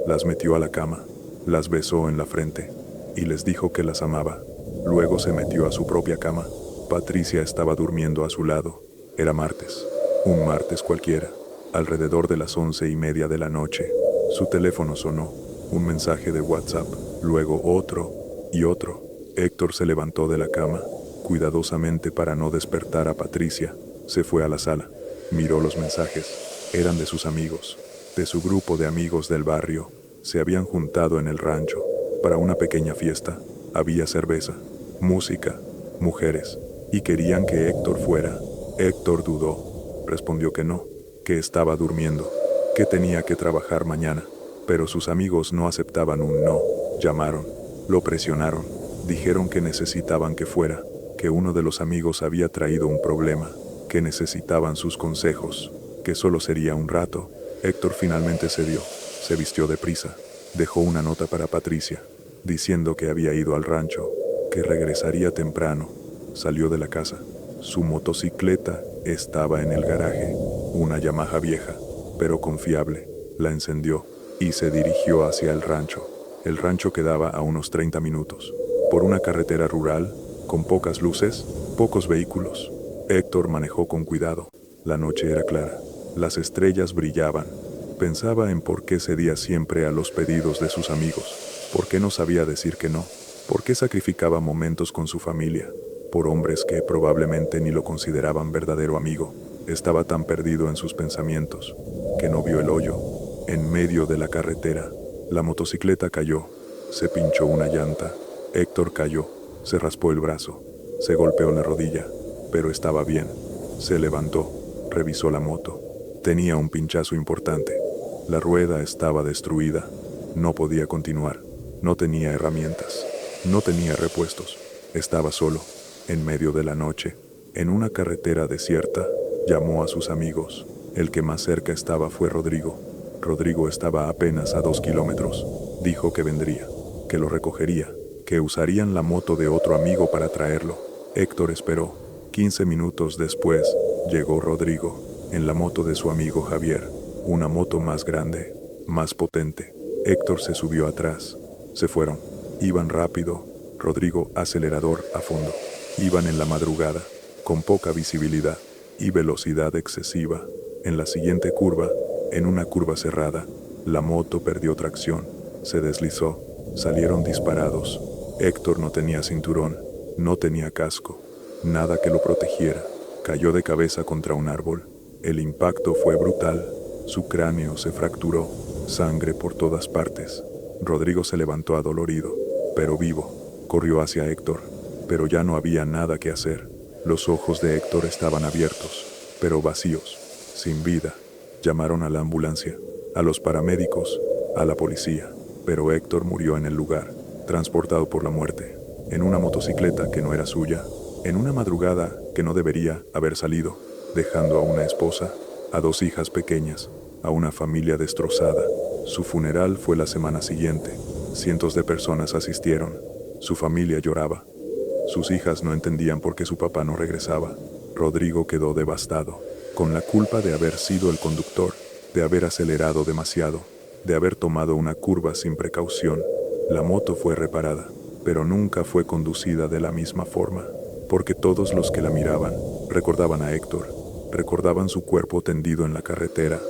las metió a la cama, las besó en la frente y les dijo que las amaba. Luego se metió a su propia cama. Patricia estaba durmiendo a su lado. Era martes, un martes cualquiera, alrededor de las 11:30 de la noche. Su teléfono sonó, un mensaje de WhatsApp, luego otro y otro. Héctor se levantó de la cama, cuidadosamente para no despertar a Patricia, se fue a la sala, miró los mensajes. Eran de sus amigos, de su grupo de amigos del barrio. Se habían juntado en el rancho para una pequeña fiesta. Había cerveza, música, mujeres, y querían que Héctor fuera. Héctor dudó, respondió que no, que estaba durmiendo, que tenía que trabajar mañana, pero sus amigos no aceptaban un no. Llamaron, lo presionaron, dijeron que necesitaban que fuera, que uno de los amigos había traído un problema, que necesitaban sus consejos, que solo sería un rato. Héctor finalmente cedió, se vistió deprisa, dejó una nota para Patricia, diciendo que había ido al rancho, que regresaría temprano. Salió de la casa. Su motocicleta estaba en el garaje, una Yamaha vieja, pero confiable. La encendió y se dirigió hacia el rancho. El rancho quedaba a unos 30 minutos, por una carretera rural, con pocas luces, pocos vehículos. Héctor manejó con cuidado. La noche era clara. Las estrellas brillaban. Pensaba en por qué cedía siempre a los pedidos de sus amigos, por qué no sabía decir que no, por qué sacrificaba momentos con su familia, por hombres que probablemente ni lo consideraban verdadero amigo. Estaba tan perdido en sus pensamientos, que no vio el hoyo. En medio de la carretera, la motocicleta cayó, se pinchó una llanta. Héctor cayó, se raspó el brazo, se golpeó la rodilla, pero estaba bien. Se levantó, revisó la moto. Tenía un pinchazo importante. La rueda estaba destruida. No podía continuar. No tenía herramientas. No tenía repuestos. Estaba solo, en medio de la noche, en una carretera desierta. Llamó a sus amigos. El que más cerca estaba fue Rodrigo. Rodrigo estaba apenas a 2 kilómetros. Dijo que vendría, que lo recogería, que usarían la moto de otro amigo para traerlo. Héctor esperó. 15 minutos después, llegó Rodrigo, en la moto de su amigo Javier, una moto más grande, más potente. Héctor se subió atrás. Se fueron. Iban rápido. Rodrigo acelerador a fondo. Iban en la madrugada, con poca visibilidad y velocidad excesiva. En la siguiente curva, en una curva cerrada, la moto perdió tracción, se deslizó, salieron disparados. Héctor no tenía cinturón, no tenía casco, nada que lo protegiera. Cayó de cabeza contra un árbol. El impacto fue brutal. Su cráneo se fracturó, sangre por todas partes. Rodrigo se levantó adolorido, pero vivo. Corrió hacia Héctor, pero ya no había nada que hacer. Los ojos de Héctor estaban abiertos, pero vacíos, sin vida. Llamaron a la ambulancia, a los paramédicos, a la policía, pero Héctor murió en el lugar, transportado por la muerte, en una motocicleta que no era suya, en una madrugada que no debería haber salido, dejando a una esposa, a 2 hijas pequeñas, a una familia destrozada. Su funeral fue la semana siguiente. Cientos de personas asistieron. Su familia lloraba. Sus hijas no entendían por qué su papá no regresaba. Rodrigo quedó devastado, con la culpa de haber sido el conductor, de haber acelerado demasiado, de haber tomado una curva sin precaución. La moto fue reparada, pero nunca fue conducida de la misma forma, porque todos los que la miraban recordaban a Héctor, recordaban su cuerpo tendido en la carretera,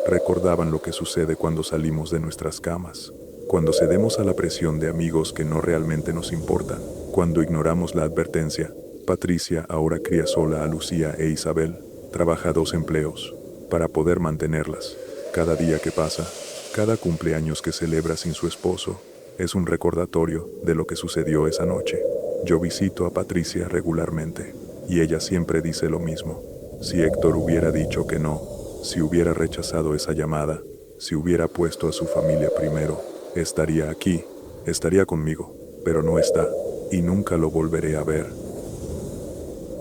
recordaban lo que sucede cuando salimos de nuestras camas, cuando cedemos a la presión de amigos que no realmente nos importan, cuando ignoramos la advertencia. Patricia ahora cría sola a Lucía e Isabel, trabaja 2 empleos, para poder mantenerlas. Cada día que pasa, cada cumpleaños que celebra sin su esposo, es un recordatorio de lo que sucedió esa noche. Yo visito a Patricia regularmente, y ella siempre dice lo mismo. Si Héctor hubiera dicho que no, si hubiera rechazado esa llamada, si hubiera puesto a su familia primero, estaría aquí, estaría conmigo, pero no está, y nunca lo volveré a ver.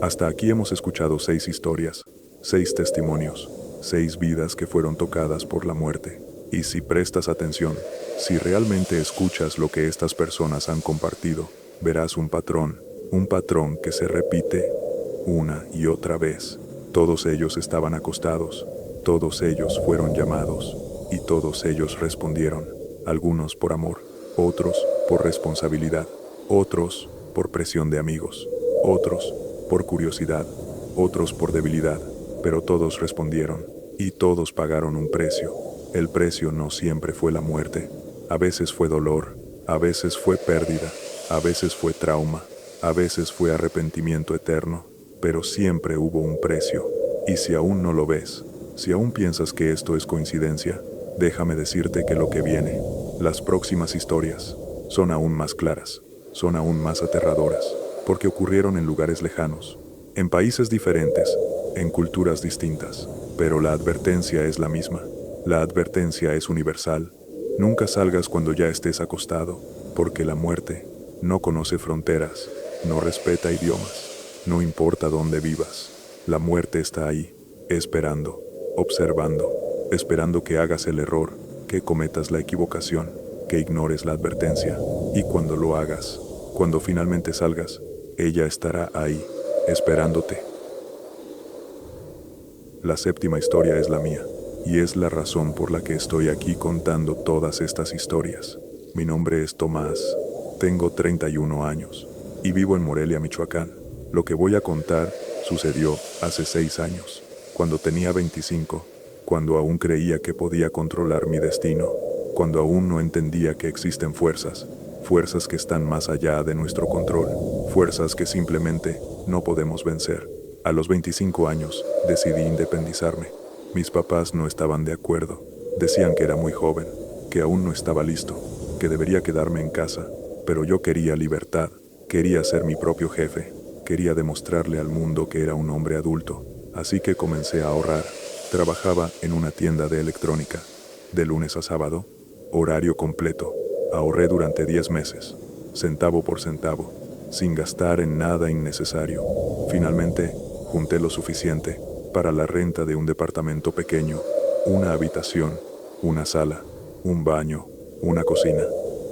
Hasta aquí hemos escuchado 6 historias, 6 testimonios, 6 vidas que fueron tocadas por la muerte. Y si prestas atención, si realmente escuchas lo que estas personas han compartido, verás un patrón que se repite una y otra vez. Todos ellos estaban acostados, todos ellos fueron llamados, y todos ellos respondieron, algunos por amor, otros por responsabilidad, otros por presión de amigos, otros por curiosidad, otros por debilidad, pero todos respondieron, y todos pagaron un precio. El precio no siempre fue la muerte, a veces fue dolor, a veces fue pérdida, a veces fue trauma, a veces fue arrepentimiento eterno, pero siempre hubo un precio. Y si aún no lo ves, si aún piensas que esto es coincidencia, déjame decirte que lo que viene, las próximas historias, son aún más claras, son aún más aterradoras, porque ocurrieron en lugares lejanos, en países diferentes, en culturas distintas, pero la advertencia es la misma. La advertencia es universal. Nunca salgas cuando ya estés acostado, porque la muerte no conoce fronteras, no respeta idiomas, no importa dónde vivas. La muerte está ahí, esperando, observando, esperando que hagas el error, que cometas la equivocación, que ignores la advertencia. Y cuando lo hagas, cuando finalmente salgas, ella estará ahí, esperándote. La 7ª historia es la mía. Y es la razón por la que estoy aquí contando todas estas historias. Mi nombre es Tomás, tengo 31 años y vivo en Morelia, Michoacán. Lo que voy a contar sucedió hace 6 años, cuando tenía 25, cuando aún creía que podía controlar mi destino, cuando aún no entendía que existen fuerzas que están más allá de nuestro control, fuerzas que simplemente no podemos vencer. A los 25 años decidí independizarme. Mis papás no estaban de acuerdo, decían que era muy joven, que aún no estaba listo, que debería quedarme en casa, pero yo quería libertad, quería ser mi propio jefe, quería demostrarle al mundo que era un hombre adulto, así que comencé a ahorrar. Trabajaba en una tienda de electrónica, de lunes a sábado, horario completo. Ahorré durante 10 meses, centavo por centavo, sin gastar en nada innecesario. Finalmente, junté lo suficiente para la renta de un departamento pequeño, una habitación, una sala, un baño, una cocina,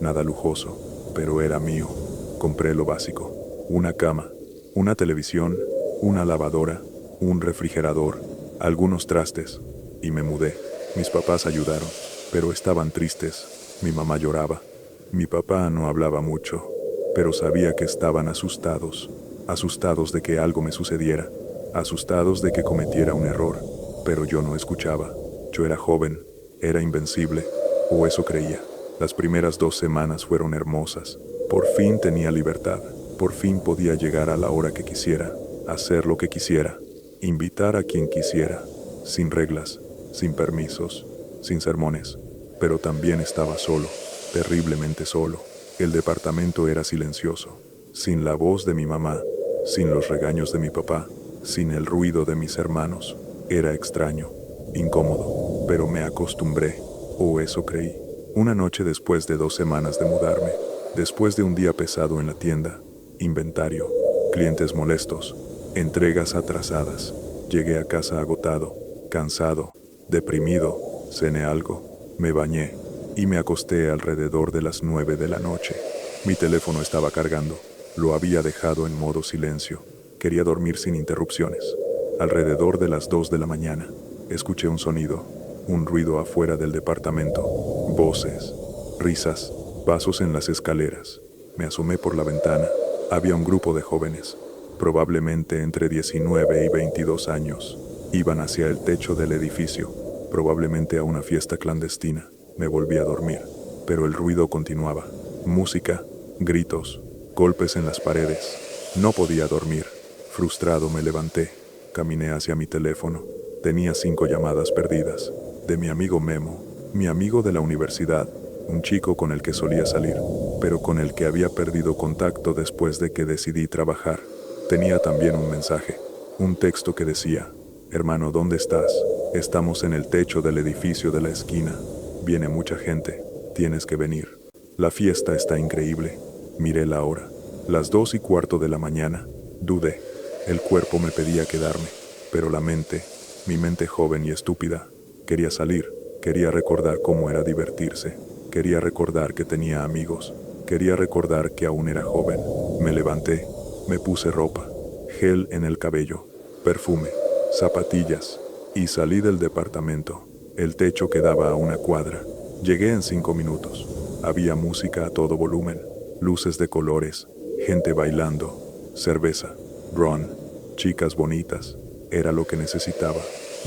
nada lujoso, pero era mío. Compré lo básico, una cama, una televisión una lavadora, un refrigerador, algunos trastes, y me mudé. Mis papás ayudaron, pero estaban tristes. Mi mamá lloraba. Mi papá no hablaba mucho, pero sabía que estaban asustados, asustados de que algo me sucediera, asustados de que cometiera un error, pero yo no escuchaba. Yo era joven, era invencible, o eso creía. Las primeras 2 semanas fueron hermosas. Por fin tenía libertad, por fin podía llegar a la hora que quisiera, hacer lo que quisiera, invitar a quien quisiera, sin reglas, sin permisos, sin sermones, pero también estaba solo, terriblemente solo. El departamento era silencioso, sin la voz de mi mamá, sin los regaños de mi papá, sin el ruido de mis hermanos. Era extraño, incómodo, pero me acostumbré, o eso creí. Una noche después de 2 semanas de mudarme, después de un día pesado en la tienda, inventario, clientes molestos, entregas atrasadas, llegué a casa agotado, cansado, deprimido, cené algo, me bañé y me acosté alrededor de las 9 de la noche. Mi teléfono estaba cargando, lo había dejado en modo silencio. Quería dormir sin interrupciones. Alrededor de las 2 de la mañana, escuché un sonido, un ruido afuera del departamento, voces, risas, pasos en las escaleras. Me asomé por la ventana. Había un grupo de jóvenes, probablemente entre 19 y 22 años. Iban hacia el techo del edificio, probablemente a una fiesta clandestina. Me volví a dormir, pero el ruido continuaba. Música, gritos, golpes en las paredes. No podía dormir. Frustrado me levanté, caminé hacia mi teléfono. Tenía 5 llamadas perdidas. De mi amigo Memo, mi amigo de la universidad, un chico con el que solía salir, pero con el que había perdido contacto después de que decidí trabajar. Tenía también un mensaje, un texto que decía: hermano, ¿dónde estás? Estamos en el techo del edificio de la esquina. Viene mucha gente, tienes que venir. La fiesta está increíble. Miré la hora, las 2:15 de la mañana. Dudé. El cuerpo me pedía quedarme, pero la mente, mi mente joven y estúpida, quería salir. Quería recordar cómo era divertirse. Quería recordar que tenía amigos. Quería recordar que aún era joven. Me levanté, me puse ropa, gel en el cabello, perfume, zapatillas, y salí del departamento. El techo quedaba a 1 cuadra. Llegué en 5 minutos. Había música a todo volumen, luces de colores, gente bailando, cerveza, ron, chicas bonitas. Era lo que necesitaba.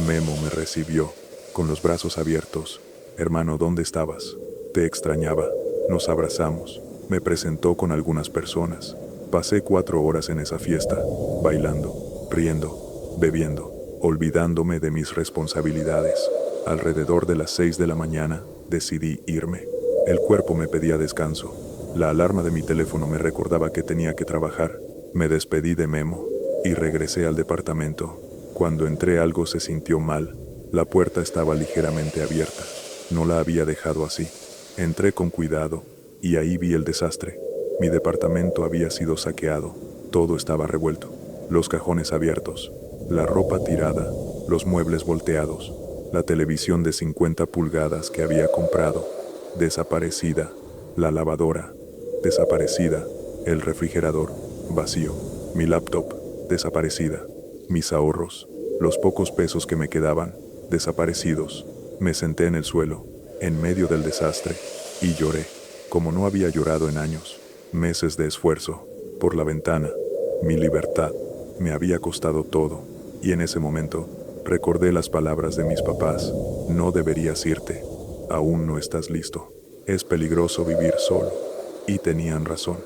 Memo me recibió, con los brazos abiertos. Hermano, ¿dónde estabas? Te extrañaba. Nos abrazamos. Me presentó con algunas personas. Pasé 4 horas en esa fiesta, bailando, riendo, bebiendo, olvidándome de mis responsabilidades. Alrededor de las 6 de la mañana, decidí irme. El cuerpo me pedía descanso. La alarma de mi teléfono me recordaba que tenía que trabajar. Me despedí de Memo y regresé al departamento. Cuando entré algo se sintió mal. La puerta estaba ligeramente abierta. No la había dejado así. Entré con cuidado y ahí vi el desastre. Mi departamento había sido saqueado. Todo estaba revuelto. Los cajones abiertos, la ropa tirada, los muebles volteados, la televisión de 50 pulgadas que había comprado, desaparecida, la lavadora, desaparecida, el refrigerador, vacío, mi laptop, desaparecida, mis ahorros, los pocos pesos que me quedaban, desaparecidos. Me senté en el suelo, en medio del desastre, y lloré, como no había llorado en años. Meses de esfuerzo, por la ventana, mi libertad, me había costado todo, y en ese momento, recordé las palabras de mis papás: no deberías irte, aún no estás listo, es peligroso vivir solo. Y tenían razón,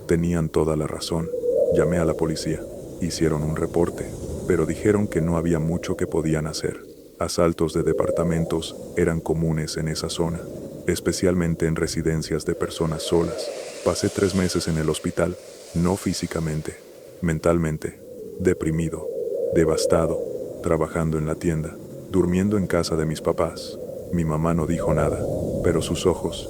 tenían toda la razón. Llamé a la policía, hicieron un reporte, pero dijeron que no había mucho que podían hacer. Asaltos de departamentos eran comunes en esa zona, especialmente en residencias de personas solas. Pasé 3 meses en el hospital, no físicamente, mentalmente, deprimido, devastado, trabajando en la tienda, durmiendo en casa de mis papás. Mi mamá no dijo nada, pero sus ojos,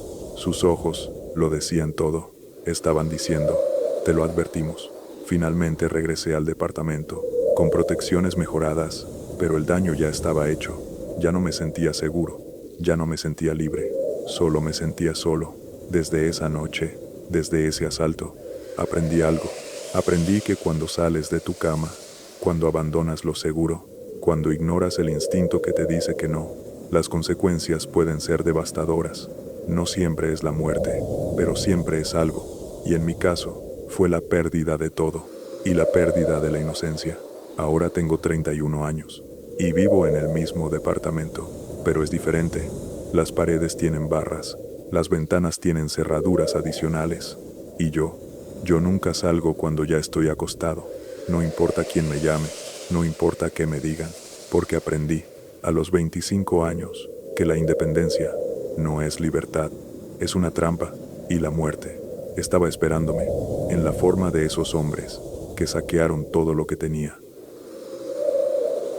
lo decían todo. Estaban diciendo: te lo advertimos. Finalmente regresé al departamento, con protecciones mejoradas, pero el daño ya estaba hecho. Ya no me sentía seguro, ya no me sentía libre, solo me sentía solo. Desde esa noche, desde ese asalto, aprendí algo. Aprendí que cuando sales de tu cama, cuando abandonas lo seguro, cuando ignoras el instinto que te dice que no, las consecuencias pueden ser devastadoras. No siempre es la muerte, pero siempre es algo, y en mi caso, fue la pérdida de todo, y la pérdida de la inocencia. Ahora tengo 31 años, y vivo en el mismo departamento, pero es diferente. Las paredes tienen barras, las ventanas tienen cerraduras adicionales, y yo nunca salgo cuando ya estoy acostado. No importa quién me llame, no importa qué me digan, porque aprendí, a los 25 años, que la independencia no es libertad, es una trampa, y la muerte estaba esperándome, en la forma de esos hombres que saquearon todo lo que tenía.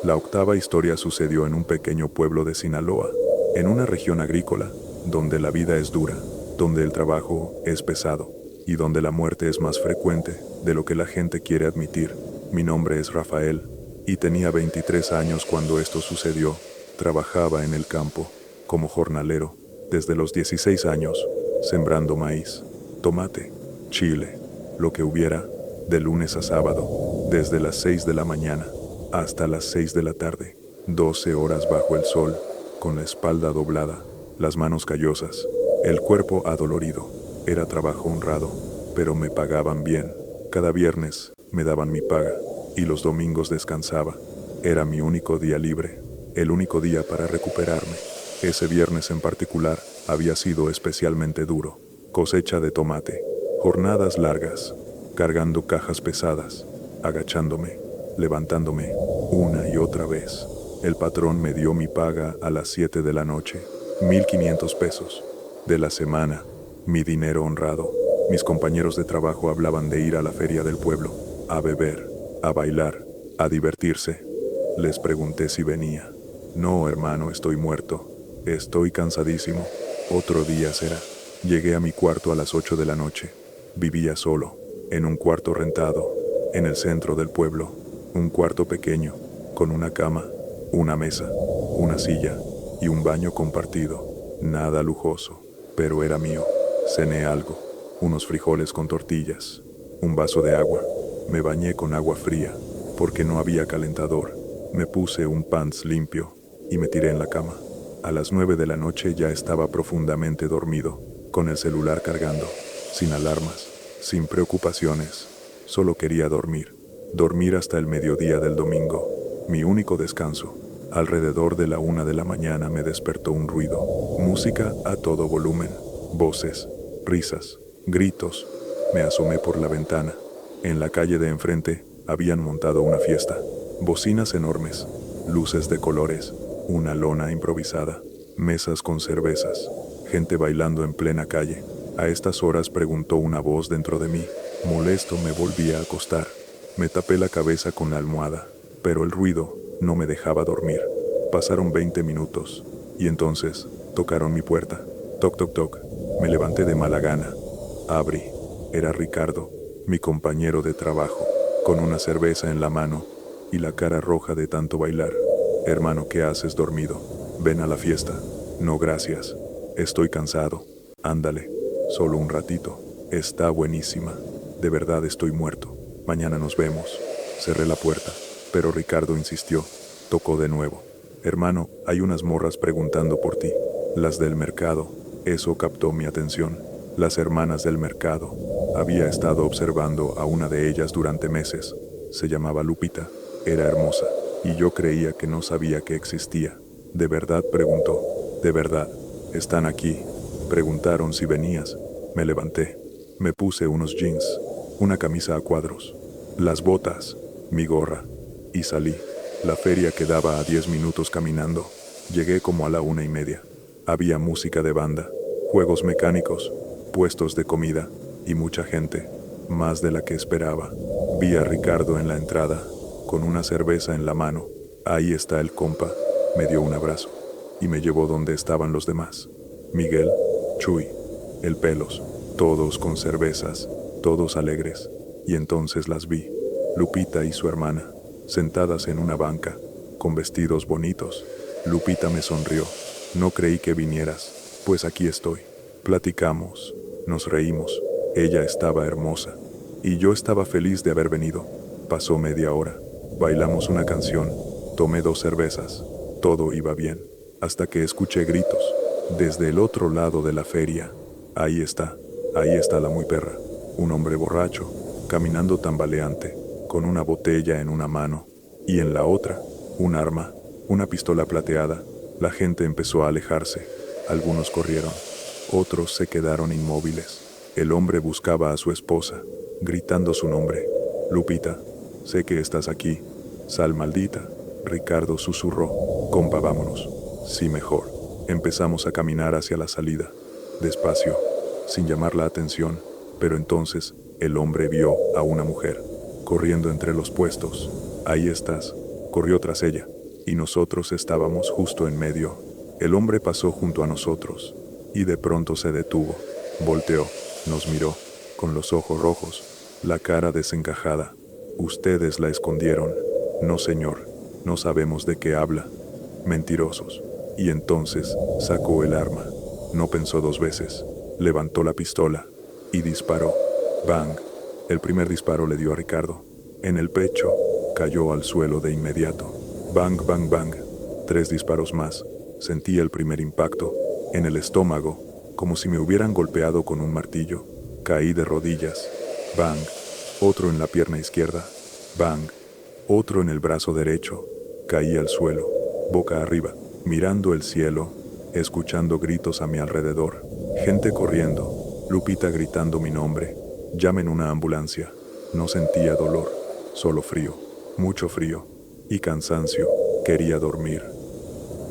La octava historia sucedió en un pequeño pueblo de Sinaloa, en una región agrícola, donde la vida es dura, donde el trabajo es pesado, y donde la muerte es más frecuente de lo que la gente quiere admitir. Mi nombre es Rafael, y tenía 23 años cuando esto sucedió. Trabajaba en el campo, como jornalero, desde los 16 años, sembrando maíz, tomate, chile, lo que hubiera, de lunes a sábado, desde las 6 de la mañana hasta las 6 de la tarde, 12 horas bajo el sol, con la espalda doblada, las manos callosas, el cuerpo adolorido. Era trabajo honrado, pero me pagaban bien. Cada viernes me daban mi paga, y los domingos descansaba. Era mi único día libre, el único día para recuperarme. Ese viernes en particular había sido especialmente duro. Cosecha de tomate, jornadas largas, cargando cajas pesadas, agachándome, levantándome, una y otra vez. El patrón me dio mi paga a las 7 de la noche, 1,500 pesos de la semana, mi dinero honrado. Mis compañeros de trabajo hablaban de ir a la feria del pueblo, a beber, a bailar, a divertirse. Les pregunté si venía. No, hermano, estoy muerto. Estoy cansadísimo. Otro día será. Llegué a mi cuarto a las 8 de la noche. Vivía solo, en un cuarto rentado, en el centro del pueblo. Un cuarto pequeño, con una cama, una mesa, una silla y un baño compartido. Nada lujoso, pero era mío. Cené algo, unos frijoles con tortillas, un vaso de agua. Me bañé con agua fría, porque no había calentador. Me puse un pants limpio y me tiré en la cama. A las 9 de la noche ya estaba profundamente dormido, con el celular cargando, sin alarmas, sin preocupaciones. Solo quería dormir. Dormir hasta el mediodía del domingo, mi único descanso. Alrededor de la 1 de la mañana me despertó un ruido. Música a todo volumen. Voces, risas, gritos. Me asomé por la ventana. En la calle de enfrente habían montado una fiesta. Bocinas enormes, luces de colores, una lona improvisada, mesas con cervezas, gente bailando en plena calle. A estas horas preguntó una voz dentro de mí. Molesto me volví a acostar. Me tapé la cabeza con la almohada, pero el ruido no me dejaba dormir. Pasaron 20 minutos, y entonces tocaron mi puerta. Toc, toc, toc. Me levanté de mala gana. Abrí. Era Ricardo, mi compañero de trabajo, con una cerveza en la mano y la cara roja de tanto bailar. Hermano, ¿qué haces dormido? Ven a la fiesta. No, gracias. Estoy cansado. Ándale, solo un ratito. Está buenísima. De verdad estoy muerto. Mañana nos vemos. Cerré la puerta, pero Ricardo insistió. Tocó de nuevo. Hermano, hay unas morras preguntando por ti. Las del mercado. Eso captó mi atención. Las hermanas del mercado. Había estado observando a una de ellas durante meses. Se llamaba Lupita. Era hermosa, y yo creía que no sabía que existía. ¿De verdad?, preguntó. ¿De verdad? ¿Están aquí? Preguntaron si venías. Me levanté. Me puse unos jeans, una camisa a cuadros, las botas, mi gorra, y salí. La feria quedaba a 10 minutos caminando. Llegué como a la 1:30. Había música de banda, juegos mecánicos, puestos de comida, y mucha gente, más de la que esperaba. Vi a Ricardo en la entrada, con una cerveza en la mano. Ahí está el compa. Me dio un abrazo, y me llevó donde estaban los demás. Miguel, Chuy, el Pelos, todos con cervezas, todos alegres. Y entonces las vi, Lupita y su hermana, sentadas en una banca, con vestidos bonitos. Lupita me sonrió. No creí que vinieras, pues aquí estoy. Platicamos, nos reímos. Ella estaba hermosa, y yo estaba feliz de haber venido. Pasó media hora, Bailamos una canción, tomé 2 cervezas, todo iba bien, hasta que escuché gritos. Desde el otro lado de la feria, ahí está la muy perra, un hombre borracho, caminando tambaleante, con una botella en una mano, y en la otra, un arma, una pistola plateada. La gente empezó a alejarse, algunos corrieron, otros se quedaron inmóviles. El hombre buscaba a su esposa, gritando su nombre. Lupita, sé que estás aquí. Sal, maldita. Ricardo susurró. Compa, vámonos. Sí, mejor. Empezamos a caminar hacia la salida, despacio, sin llamar la atención, pero entonces el hombre vio a una mujer, corriendo entre los puestos. Ahí estás. Corrió tras ella, y nosotros estábamos justo en medio. El hombre pasó junto a nosotros, y de pronto se detuvo, volteó, nos miró, con los ojos rojos, la cara desencajada. Ustedes la escondieron. No, señor, no sabemos de qué habla. Mentirosos. Y entonces sacó el arma. No pensó 2 veces. Levantó la pistola y disparó. Bang. El primer disparo le dio a Ricardo. En el pecho, cayó al suelo de inmediato. Bang, bang, bang. 3 disparos más. Sentí el primer impacto, en el estómago, como si me hubieran golpeado con un martillo. Caí de rodillas. Bang. Otro en la pierna izquierda. Bang. Otro en el brazo derecho. Caí al suelo, boca arriba, mirando el cielo, escuchando gritos a mi alrededor. Gente corriendo, Lupita gritando mi nombre. Llamen una ambulancia. No sentía dolor, solo frío, mucho frío y cansancio. Quería dormir,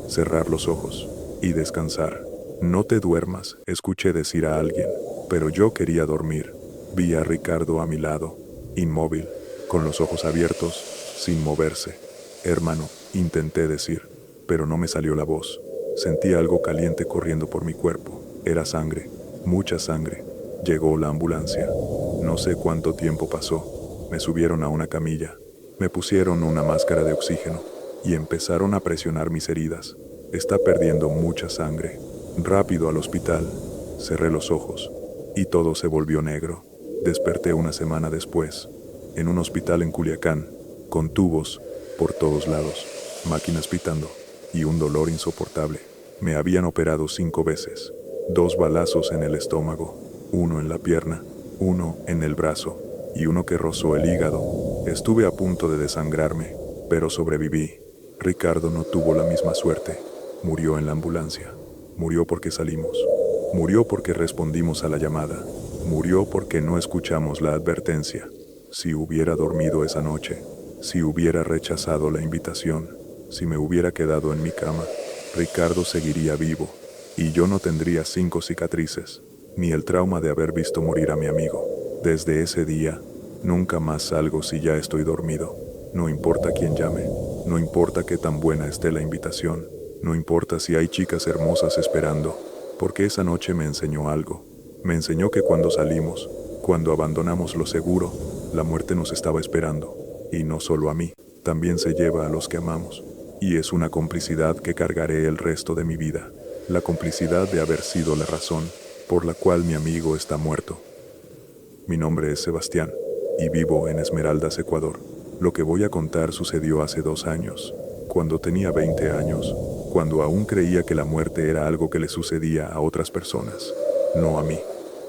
cerrar los ojos y descansar. No te duermas, escuché decir a alguien, pero yo quería dormir. Vi a Ricardo a mi lado, inmóvil, con los ojos abiertos, sin moverse. Hermano, intenté decir, pero no me salió la voz. Sentí algo caliente corriendo por mi cuerpo. Era sangre, mucha sangre. Llegó la ambulancia. No sé cuánto tiempo pasó. Me subieron a una camilla. Me pusieron una máscara de oxígeno y empezaron a presionar mis heridas. Está perdiendo mucha sangre. Rápido al hospital. Cerré los ojos y todo se volvió negro. Desperté una semana después, en un hospital en Culiacán, con tubos por todos lados, máquinas pitando y un dolor insoportable. Me habían operado 5 veces, 2 balazos en el estómago, 1 en la pierna, 1 en el brazo y 1 que rozó el hígado. Estuve a punto de desangrarme, pero sobreviví. Ricardo no tuvo la misma suerte. Murió en la ambulancia. Murió porque salimos. Murió porque respondimos a la llamada. Murió porque no escuchamos la advertencia. Si hubiera dormido esa noche, si hubiera rechazado la invitación, si me hubiera quedado en mi cama, Ricardo seguiría vivo, y yo no tendría 5 cicatrices, ni el trauma de haber visto morir a mi amigo. Desde ese día, nunca más salgo si ya estoy dormido. No importa quién llame, no importa qué tan buena esté la invitación, no importa si hay chicas hermosas esperando, porque esa noche me enseñó algo. Me enseñó que cuando salimos, cuando abandonamos lo seguro, la muerte nos estaba esperando. Y no solo a mí, también se lleva a los que amamos. Y es una complicidad que cargaré el resto de mi vida. La complicidad de haber sido la razón por la cual mi amigo está muerto. Mi nombre es Sebastián, y vivo en Esmeraldas, Ecuador. Lo que voy a contar sucedió hace 2 años, cuando tenía 20 años, cuando aún creía que la muerte era algo que le sucedía a otras personas, no a mí.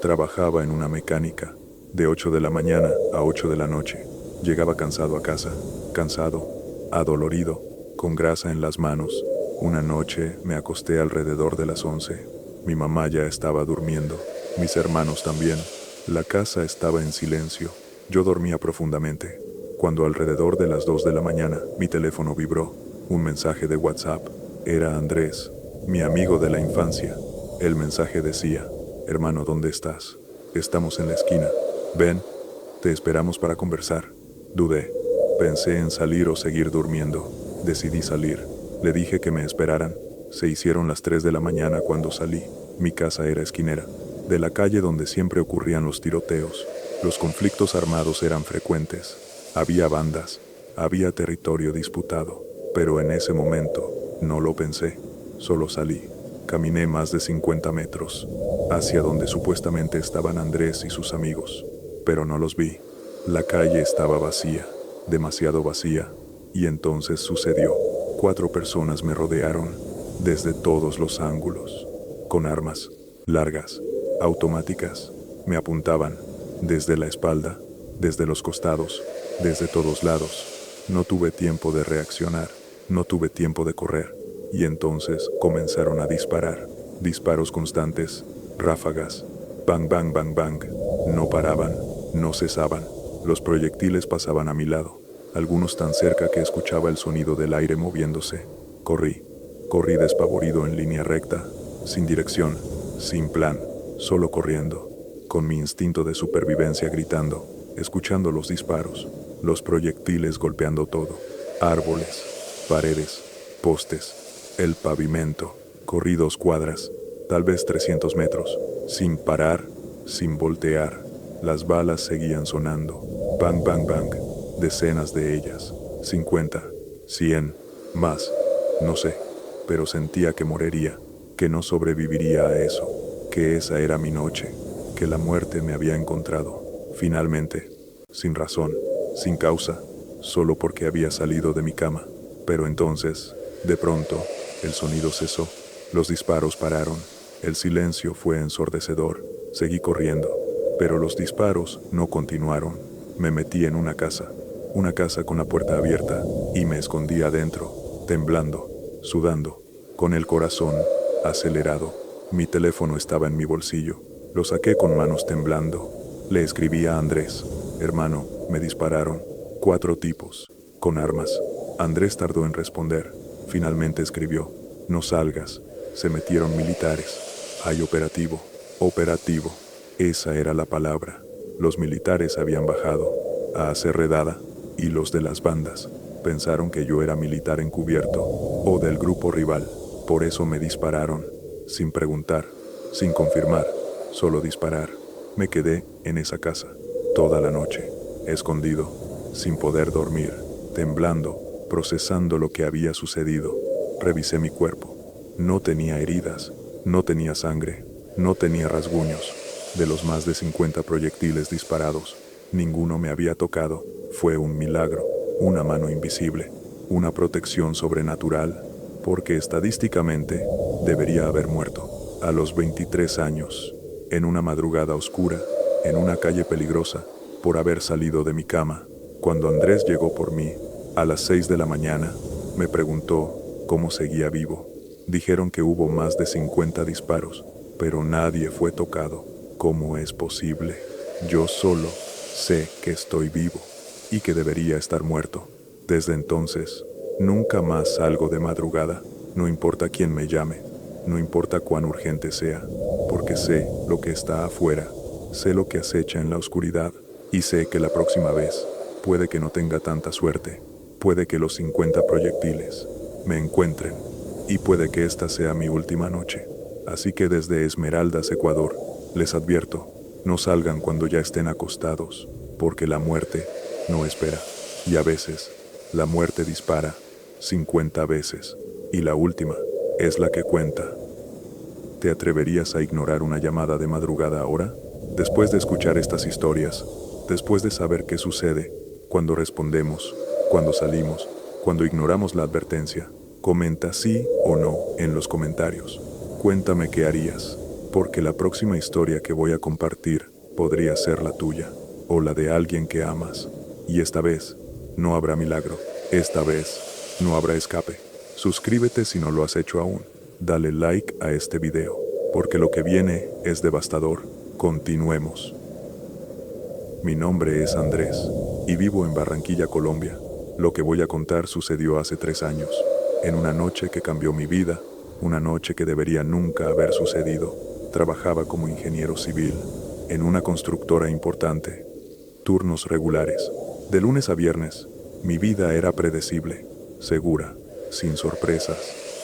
Trabajaba en una mecánica, de 8 de la mañana a 8 de la noche. Llegaba cansado a casa, cansado, adolorido, con grasa en las manos. Una noche me acosté alrededor de las 11. Mi mamá ya estaba durmiendo, mis hermanos también. La casa estaba en silencio. Yo dormía profundamente, cuando alrededor de las 2 de la mañana mi teléfono vibró. Un mensaje de WhatsApp. Era Andrés, mi amigo de la infancia. El mensaje decía: hermano, ¿dónde estás? Estamos en la esquina. Ven, te esperamos para conversar. Dudé. Pensé en salir o seguir durmiendo. Decidí salir. Le dije que me esperaran. Se hicieron las 3 de la mañana cuando salí. Mi casa era esquinera, de la calle donde siempre ocurrían los tiroteos. Los conflictos armados eran frecuentes. Había bandas, había territorio disputado. Pero en ese momento, no lo pensé. Solo salí. Caminé más de 50 metros, hacia donde supuestamente estaban Andrés y sus amigos. Pero no los vi. La calle estaba vacía, demasiado vacía. Y entonces sucedió. 4 personas me rodearon, desde todos los ángulos, con armas, largas, automáticas. Me apuntaban, desde la espalda, desde los costados, desde todos lados. No tuve tiempo de reaccionar, no tuve tiempo de correr. Y entonces comenzaron a disparar. Disparos constantes, ráfagas, bang, bang, bang, bang. No paraban, no cesaban. Los proyectiles pasaban a mi lado, algunos tan cerca que escuchaba el sonido del aire moviéndose. Corrí despavorido en línea recta, sin dirección, sin plan, solo corriendo, con mi instinto de supervivencia gritando, escuchando los disparos, los proyectiles golpeando todo, árboles, paredes, postes, el pavimento. Corrí 2 cuadras, tal vez 300 metros, sin parar, sin voltear. Las balas seguían sonando, bang, bang, bang, decenas de ellas, 50, 100, más, no sé, pero sentía que moriría, que no sobreviviría a eso, que esa era mi noche, que la muerte me había encontrado, finalmente, sin razón, sin causa, solo porque había salido de mi cama. Pero entonces, de pronto, el sonido cesó, los disparos pararon, el silencio fue ensordecedor, seguí corriendo, pero los disparos no continuaron. Me metí en una casa con la puerta abierta, y me escondí adentro, temblando, sudando, con el corazón acelerado. Mi teléfono estaba en mi bolsillo, lo saqué con manos temblando. Le escribí a Andrés: hermano, me dispararon, 4 tipos, con armas. Andrés tardó en responder, finalmente escribió: no salgas, se metieron militares. Hay operativo, operativo. Esa era la palabra. Los militares habían bajado a hacer redada, y los de las bandas pensaron que yo era militar encubierto, o del grupo rival. Por eso me dispararon, sin preguntar, sin confirmar, solo disparar. Me quedé en esa casa, toda la noche, escondido, sin poder dormir, temblando, procesando lo que había sucedido. Revisé mi cuerpo. No tenía heridas, no tenía sangre, no tenía rasguños. De los más de 50 proyectiles disparados, ninguno me había tocado. Fue un milagro, una mano invisible, una protección sobrenatural, porque estadísticamente debería haber muerto a los 23 años, en una madrugada oscura, en una calle peligrosa, por haber salido de mi cama. Cuando Andrés llegó por mí, a las 6 de la mañana, me preguntó cómo seguía vivo. Dijeron que hubo más de 50 disparos, pero nadie fue tocado. ¿Cómo es posible? Yo solo sé que estoy vivo y que debería estar muerto. Desde entonces, nunca más salgo de madrugada, no importa quién me llame, no importa cuán urgente sea, porque sé lo que está afuera, sé lo que acecha en la oscuridad, y sé que la próxima vez puede que no tenga tanta suerte, puede que los 50 proyectiles me encuentren, y puede que esta sea mi última noche. Así que desde Esmeraldas, Ecuador, les advierto, no salgan cuando ya estén acostados, porque la muerte no espera, y a veces, la muerte dispara 50 veces, y la última es la que cuenta. ¿Te atreverías a ignorar una llamada de madrugada ahora? Después de escuchar estas historias, después de saber qué sucede cuando respondemos, cuando salimos, cuando ignoramos la advertencia, comenta sí o no en los comentarios. Cuéntame qué harías, porque la próxima historia que voy a compartir podría ser la tuya, o la de alguien que amas. Y esta vez, no habrá milagro, esta vez, no habrá escape. Suscríbete si no lo has hecho aún, dale like a este video, porque lo que viene es devastador. Continuemos. Mi nombre es Andrés, y vivo en Barranquilla, Colombia. Lo que voy a contar sucedió hace 3 años, en una noche que cambió mi vida, una noche que debería nunca haber sucedido. Trabajaba como ingeniero civil, en una constructora importante. Turnos regulares, de lunes a viernes. Mi vida era predecible, segura, sin sorpresas.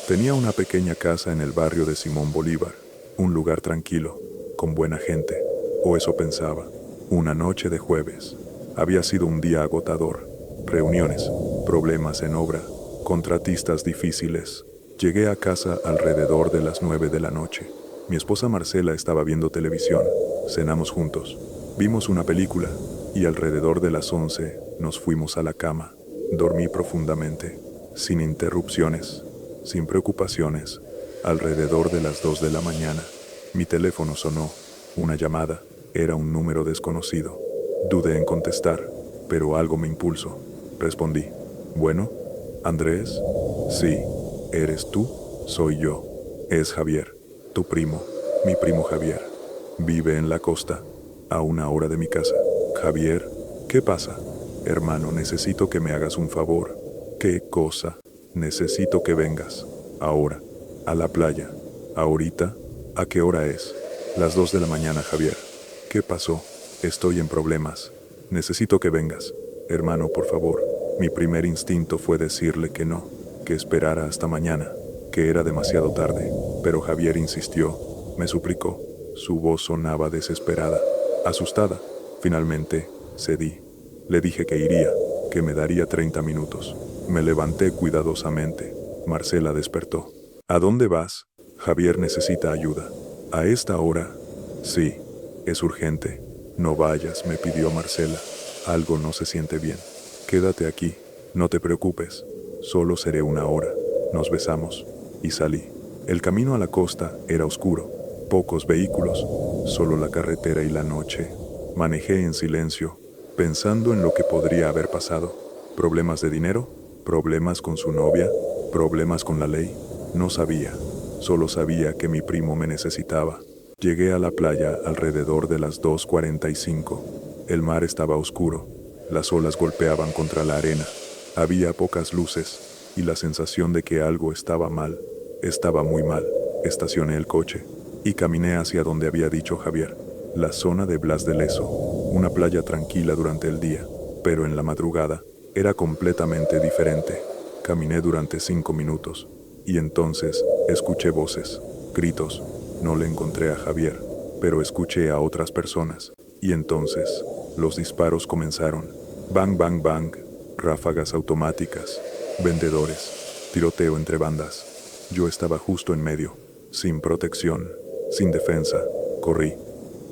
Tenía una pequeña casa en el barrio de Simón Bolívar, un lugar tranquilo, con buena gente, o eso pensaba. Una noche de jueves. Había sido un día agotador. Reuniones, problemas en obra, contratistas difíciles. Llegué a casa alrededor de las 9 de la noche. Mi esposa Marcela estaba viendo televisión. Cenamos juntos. Vimos una película y alrededor de las 11 nos fuimos a la cama. Dormí profundamente, sin interrupciones, sin preocupaciones. Alrededor de las 2 de la mañana, mi teléfono sonó. Una llamada. Era un número desconocido. Dudé en contestar, pero algo me impulsó. Respondí. ¿Bueno? ¿Andrés? Sí. ¿Eres tú? Soy yo. Es Javier, tu primo, mi primo Javier. Vive en la costa, a 1 hora de mi casa. Javier, ¿qué pasa? Hermano, necesito que me hagas un favor. ¿Qué cosa? Necesito que vengas. Ahora. A la playa. ¿Ahorita? ¿A qué hora es? Las 2 de la mañana, Javier. ¿Qué pasó? Estoy en problemas. Necesito que vengas. Hermano, por favor. Mi primer instinto fue decirle que no, que esperara hasta mañana, que era demasiado tarde. Pero Javier insistió, me suplicó. Su voz sonaba desesperada, asustada. Finalmente, cedí. Le dije que iría, que me daría 30 minutos. Me levanté cuidadosamente. Marcela despertó. ¿A dónde vas? Javier necesita ayuda. ¿A esta hora? Sí, es urgente. No vayas, me pidió Marcela. Algo no se siente bien. Quédate aquí, no te preocupes. Solo seré 1 hora. Nos besamos. Y salí. El camino a la costa era oscuro. Pocos vehículos, solo la carretera y la noche. Manejé en silencio, pensando en lo que podría haber pasado. ¿Problemas de dinero? ¿Problemas con su novia? ¿Problemas con la ley? No sabía. Solo sabía que mi primo me necesitaba. Llegué a la playa alrededor de las 2:45. El mar estaba oscuro. Las olas golpeaban contra la arena. Había pocas luces y la sensación de que algo estaba mal. Estaba muy mal. Estacioné el coche y caminé hacia donde había dicho Javier, la zona de Blas de Lezo, una playa tranquila durante el día, pero en la madrugada era completamente diferente. Caminé durante 5 minutos y entonces escuché voces, gritos. No le encontré a Javier, pero escuché a otras personas y entonces los disparos comenzaron. Bang, bang, bang, ráfagas automáticas, vendedores, tiroteo entre bandas. Yo estaba justo en medio, sin protección, sin defensa. Corrí,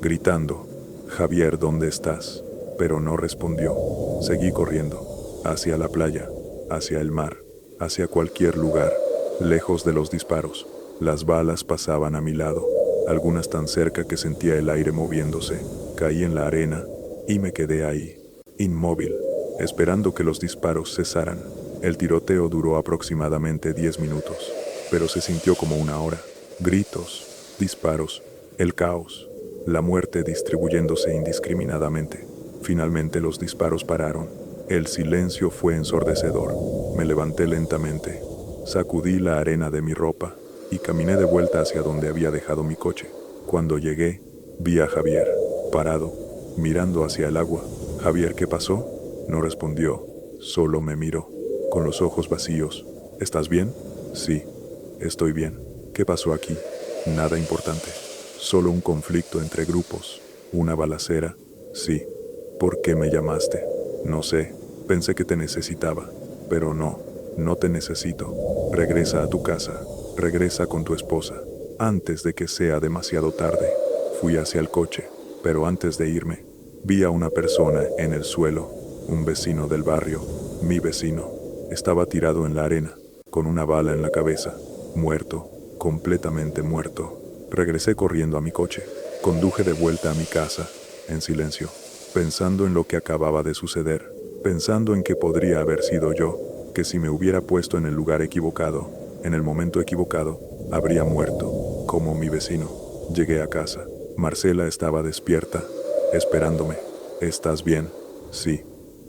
gritando, Javier, ¿dónde estás? Pero no respondió. Seguí corriendo, hacia la playa, hacia el mar, hacia cualquier lugar, lejos de los disparos. Las balas pasaban a mi lado, algunas tan cerca que sentía el aire moviéndose. Caí en la arena y me quedé ahí, inmóvil, esperando que los disparos cesaran. El tiroteo duró aproximadamente 10 minutos, pero se sintió como 1 hora. Gritos, disparos, el caos, la muerte distribuyéndose indiscriminadamente. Finalmente los disparos pararon. El silencio fue ensordecedor. Me levanté lentamente, sacudí la arena de mi ropa y caminé de vuelta hacia donde había dejado mi coche. Cuando llegué, vi a Javier, parado, mirando hacia el agua. Javier, ¿qué pasó? No respondió, solo me miró, con los ojos vacíos. ¿Estás bien? Sí, estoy bien. ¿Qué pasó aquí? Nada importante. Solo un conflicto entre grupos. Una balacera. Sí. ¿Por qué me llamaste? No sé. Pensé que te necesitaba. Pero no. No te necesito. Regresa a tu casa. Regresa con tu esposa. Antes de que sea demasiado tarde. Fui hacia el coche. Pero antes de irme, vi a una persona en el suelo. Un vecino del barrio. Mi vecino. Estaba tirado en la arena, con una bala en la cabeza. Muerto. Completamente muerto. Regresé corriendo a mi coche. Conduje de vuelta a mi casa, en silencio, pensando en lo que acababa de suceder, pensando en que podría haber sido yo, que si me hubiera puesto en el lugar equivocado, en el momento equivocado, habría muerto, como mi vecino. Llegué a casa. Marcela estaba despierta, esperándome. ¿Estás bien? Sí,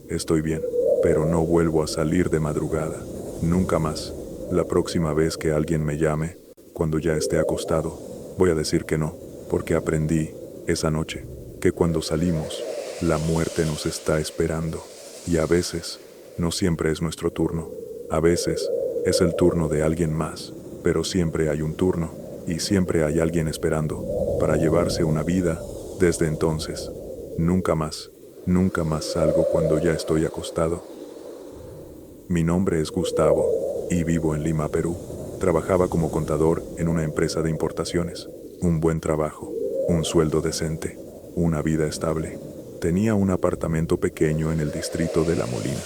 estoy bien, pero no vuelvo a salir de madrugada. Nunca más. La próxima vez que alguien me llame, cuando ya esté acostado, voy a decir que no, porque aprendí, esa noche, que cuando salimos, la muerte nos está esperando. Y a veces, no siempre es nuestro turno. A veces, es el turno de alguien más, pero siempre hay un turno, y siempre hay alguien esperando, para llevarse una vida. Desde entonces, nunca más salgo cuando ya estoy acostado. Mi nombre es Gustavo, y vivo en Lima, Perú. Trabajaba como contador en una empresa de importaciones. Un buen trabajo, un sueldo decente, una vida estable. Tenía un apartamento pequeño en el distrito de La Molina.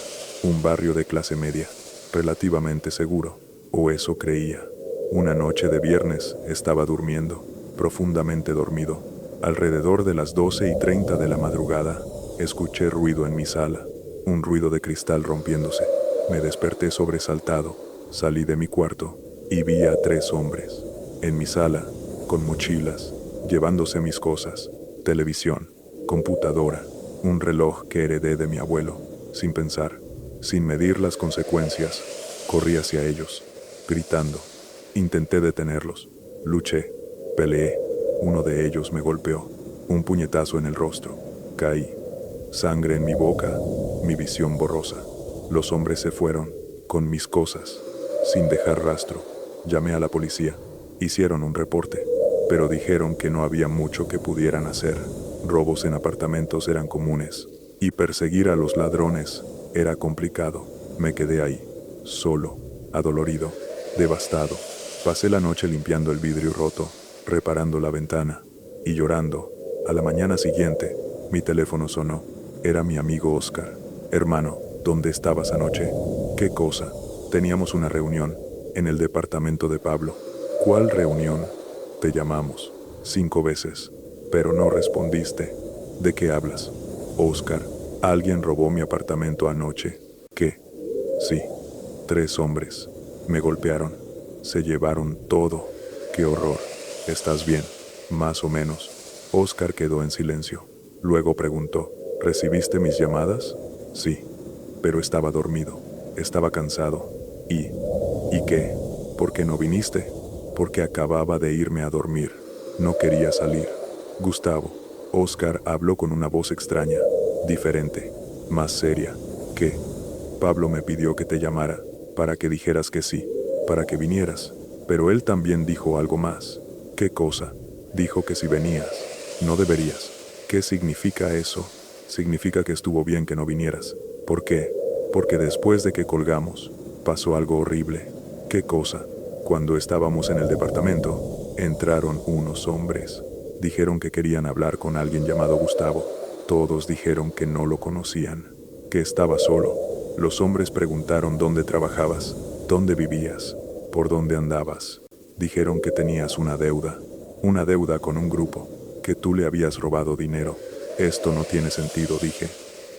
un barrio de clase media, relativamente seguro, o eso creía. Una noche de viernes estaba durmiendo, profundamente dormido. Alrededor de las 12:30 de la madrugada, escuché ruido en mi sala, un ruido de cristal rompiéndose. Me desperté sobresaltado, salí de mi cuarto y vi a 3 hombres en mi sala, con mochilas, llevándose mis cosas, televisión, computadora, un reloj que heredé de mi abuelo. Sin pensar, sin medir las consecuencias, corrí hacia ellos, gritando. Intenté detenerlos, luché, peleé. Uno de ellos me golpeó, un puñetazo en el rostro. Caí, sangre en mi boca, mi visión borrosa. Los hombres se fueron, con mis cosas, sin dejar rastro. Llamé a la policía, hicieron un reporte, pero dijeron que no había mucho que pudieran hacer. Robos en apartamentos eran comunes, y perseguir a los ladrones era complicado. Me quedé ahí, solo, adolorido, devastado. Pasé la noche limpiando el vidrio roto, reparando la ventana, y llorando. A la mañana siguiente, mi teléfono sonó. Era mi amigo Oscar. Hermano, ¿dónde estabas anoche? ¿Qué cosa? Teníamos una reunión, en el departamento de Pablo. ¿Cuál reunión? Te llamamos 5 veces, pero no respondiste. ¿De qué hablas? Oscar, alguien robó mi apartamento anoche. ¿Qué? Sí, 3 hombres. Me golpearon. Se llevaron todo. ¡Qué horror! ¿Estás bien? Más o menos. Oscar quedó en silencio. Luego preguntó, ¿recibiste mis llamadas? Sí, pero estaba dormido. Estaba cansado. ¿Y qué? ¿Por qué no viniste? Porque acababa de irme a dormir. No quería salir. Gustavo. Oscar habló con una voz extraña, diferente, más seria. ¿Qué? Pablo me pidió que te llamara, para que dijeras que sí, para que vinieras. Pero él también dijo algo más. ¿Qué cosa? Dijo que si venías, no deberías. ¿Qué significa eso? Significa que estuvo bien que no vinieras. ¿Por qué? Porque después de que colgamos, pasó algo horrible. ¿Qué cosa? Cuando estábamos en el departamento, entraron unos hombres. Dijeron que querían hablar con alguien llamado Gustavo. Todos dijeron que no lo conocían, que estaba solo. Los hombres preguntaron dónde trabajabas, dónde vivías, por dónde andabas. Dijeron que tenías una deuda con un grupo, que tú le habías robado dinero. Esto no tiene sentido, dije.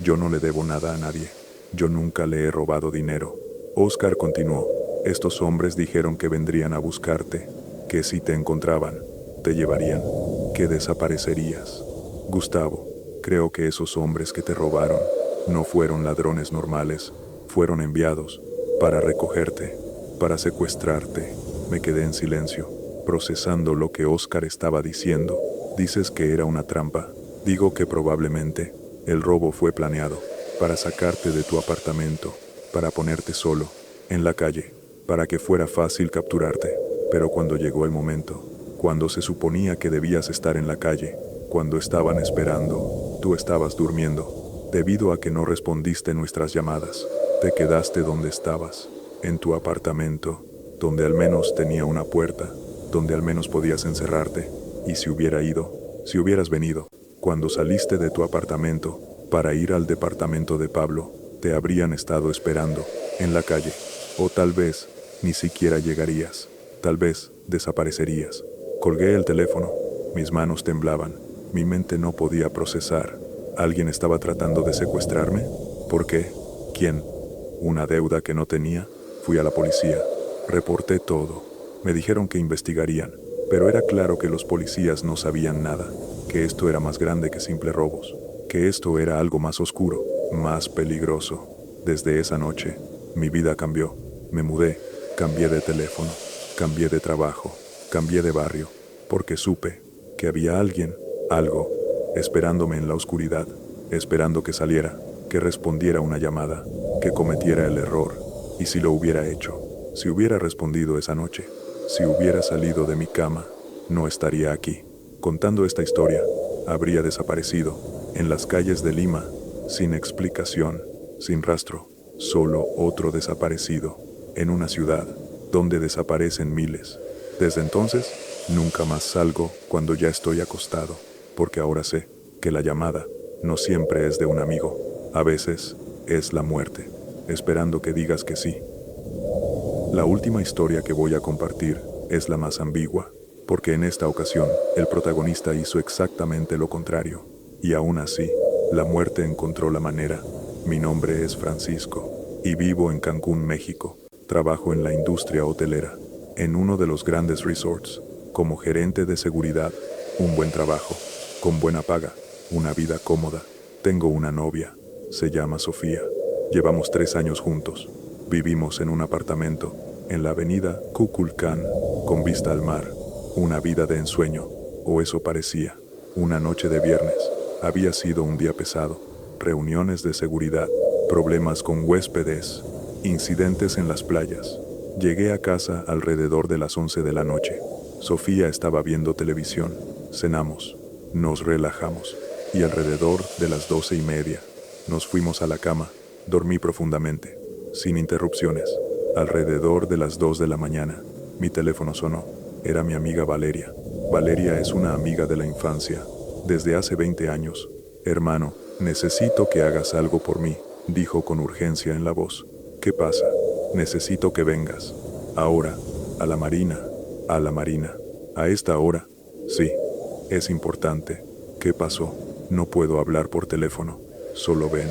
Yo no le debo nada a nadie. Yo nunca le he robado dinero. Oscar continuó. Estos hombres dijeron que vendrían a buscarte, que si te encontraban, te llevarían, que desaparecerías. Gustavo, creo que esos hombres que te robaron no fueron ladrones normales, fueron enviados para recogerte, para secuestrarte. Me quedé en silencio, procesando lo que Oscar estaba diciendo. Dices que era una trampa. Digo que probablemente el robo fue planeado para sacarte de tu apartamento, para ponerte solo, en la calle, para que fuera fácil capturarte. Pero cuando llegó el momento, cuando se suponía que debías estar en la calle, cuando estaban esperando, tú estabas durmiendo, debido a que no respondiste nuestras llamadas. Te quedaste donde estabas, en tu apartamento, donde al menos tenía una puerta, donde al menos podías encerrarte. Y si hubieras venido, cuando saliste de tu apartamento, para ir al departamento de Pablo, te habrían estado esperando, en la calle. O tal vez, ni siquiera llegarías. Tal vez, desaparecerías. Colgué el teléfono. Mis manos temblaban. Mi mente no podía procesar. ¿Alguien estaba tratando de secuestrarme? ¿Por qué? ¿Quién? ¿Una deuda que no tenía? Fui a la policía. Reporté todo. Me dijeron que investigarían, pero era claro que los policías no sabían nada, que esto era más grande que simples robos, que esto era algo más oscuro, más peligroso. Desde esa noche, mi vida cambió. Me mudé, cambié de teléfono, cambié de trabajo, cambié de barrio, porque supe que había alguien, algo, esperándome en la oscuridad, esperando que saliera, que respondiera una llamada, que cometiera el error. Y si lo hubiera hecho, si hubiera respondido esa noche, si hubiera salido de mi cama, no estaría aquí, contando esta historia. Habría desaparecido, en las calles de Lima, sin explicación, sin rastro, solo otro desaparecido, en una ciudad donde desaparecen miles. Desde entonces, nunca más salgo cuando ya estoy acostado, porque ahora sé que la llamada no siempre es de un amigo, a veces es la muerte. esperando que digas que sí. La última historia que voy a compartir es la más ambigua, porque en esta ocasión el protagonista hizo exactamente lo contrario, y aún así, la muerte encontró la manera. Mi nombre es Francisco, y vivo en Cancún, México. Trabajo en la industria hotelera, en uno de los grandes resorts, como gerente de seguridad. Un buen trabajo, con buena paga, una vida cómoda. Tengo una novia, se llama Sofía. Llevamos 3 años juntos. Vivimos en un apartamento, en la avenida Kukulcán, con vista al mar. Una vida de ensueño, o eso parecía. Una noche de viernes, había sido un día pesado. Reuniones de seguridad, problemas con huéspedes, incidentes en las playas. Llegué a casa alrededor de las 11 de la noche. Sofía estaba viendo televisión. Cenamos, nos relajamos, y alrededor de las 12:30, nos fuimos a la cama. Dormí profundamente, sin interrupciones. Alrededor de las 2 de la mañana, mi teléfono sonó. Era mi amiga Valeria. Valeria es una amiga de la infancia, desde hace 20 años. Hermano, necesito que hagas algo por mí, dijo con urgencia en la voz. ¿Qué pasa? Necesito que vengas. Ahora, a la marina. ¿A la marina? ¿A esta hora? Sí. Es importante. ¿Qué pasó? No puedo hablar por teléfono. Solo ven.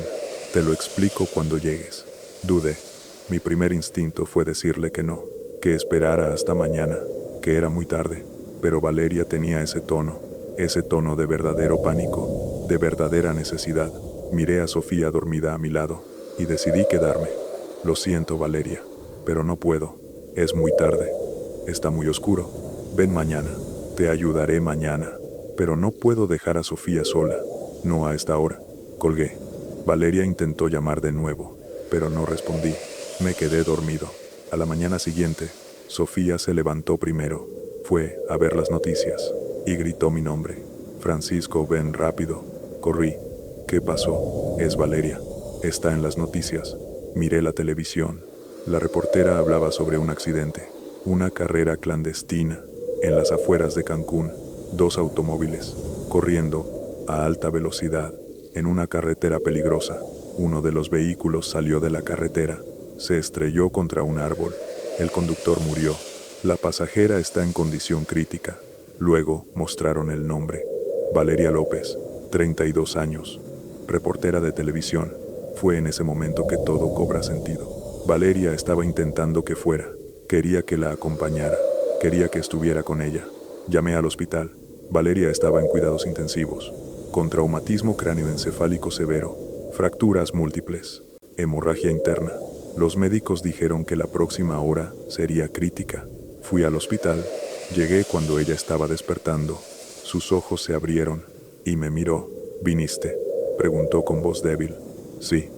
Te lo explico cuando llegues. Dudé. Mi primer instinto fue decirle que no, que esperara hasta mañana, que era muy tarde. Pero Valeria tenía ese tono de verdadero pánico, de verdadera necesidad. Miré a Sofía dormida a mi lado, y decidí quedarme. Lo siento, Valeria, pero no puedo. Es muy tarde. Está muy oscuro. Ven mañana. Te ayudaré mañana. Pero no puedo dejar a Sofía sola. No a esta hora. Colgué. Valeria intentó llamar de nuevo, pero no respondí. Me quedé dormido. A la mañana siguiente, Sofía se levantó primero. Fue a ver las noticias y gritó mi nombre. Francisco, ven rápido. Corrí. ¿Qué pasó? Es Valeria. Está en las noticias. Miré la televisión. La reportera hablaba sobre un accidente. Una carrera clandestina. En las afueras de Cancún. 2 automóviles. Corriendo. A alta velocidad. En una carretera peligrosa. Uno de los vehículos salió de la carretera. Se estrelló contra un árbol. El conductor murió. La pasajera está en condición crítica. Luego mostraron el nombre. Valeria López, 32 años. Reportera de televisión. Fue en ese momento que todo cobra sentido. Valeria estaba intentando que fuera. Quería que la acompañara. Quería que estuviera con ella. Llamé al hospital. Valeria estaba en cuidados intensivos, con traumatismo cráneoencefálico severo, fracturas múltiples, hemorragia interna. Los médicos dijeron que la próxima hora sería crítica. Fui al hospital. Llegué cuando ella estaba despertando. Sus ojos se abrieron y me miró. ¿Viniste?, preguntó con voz débil. Sí,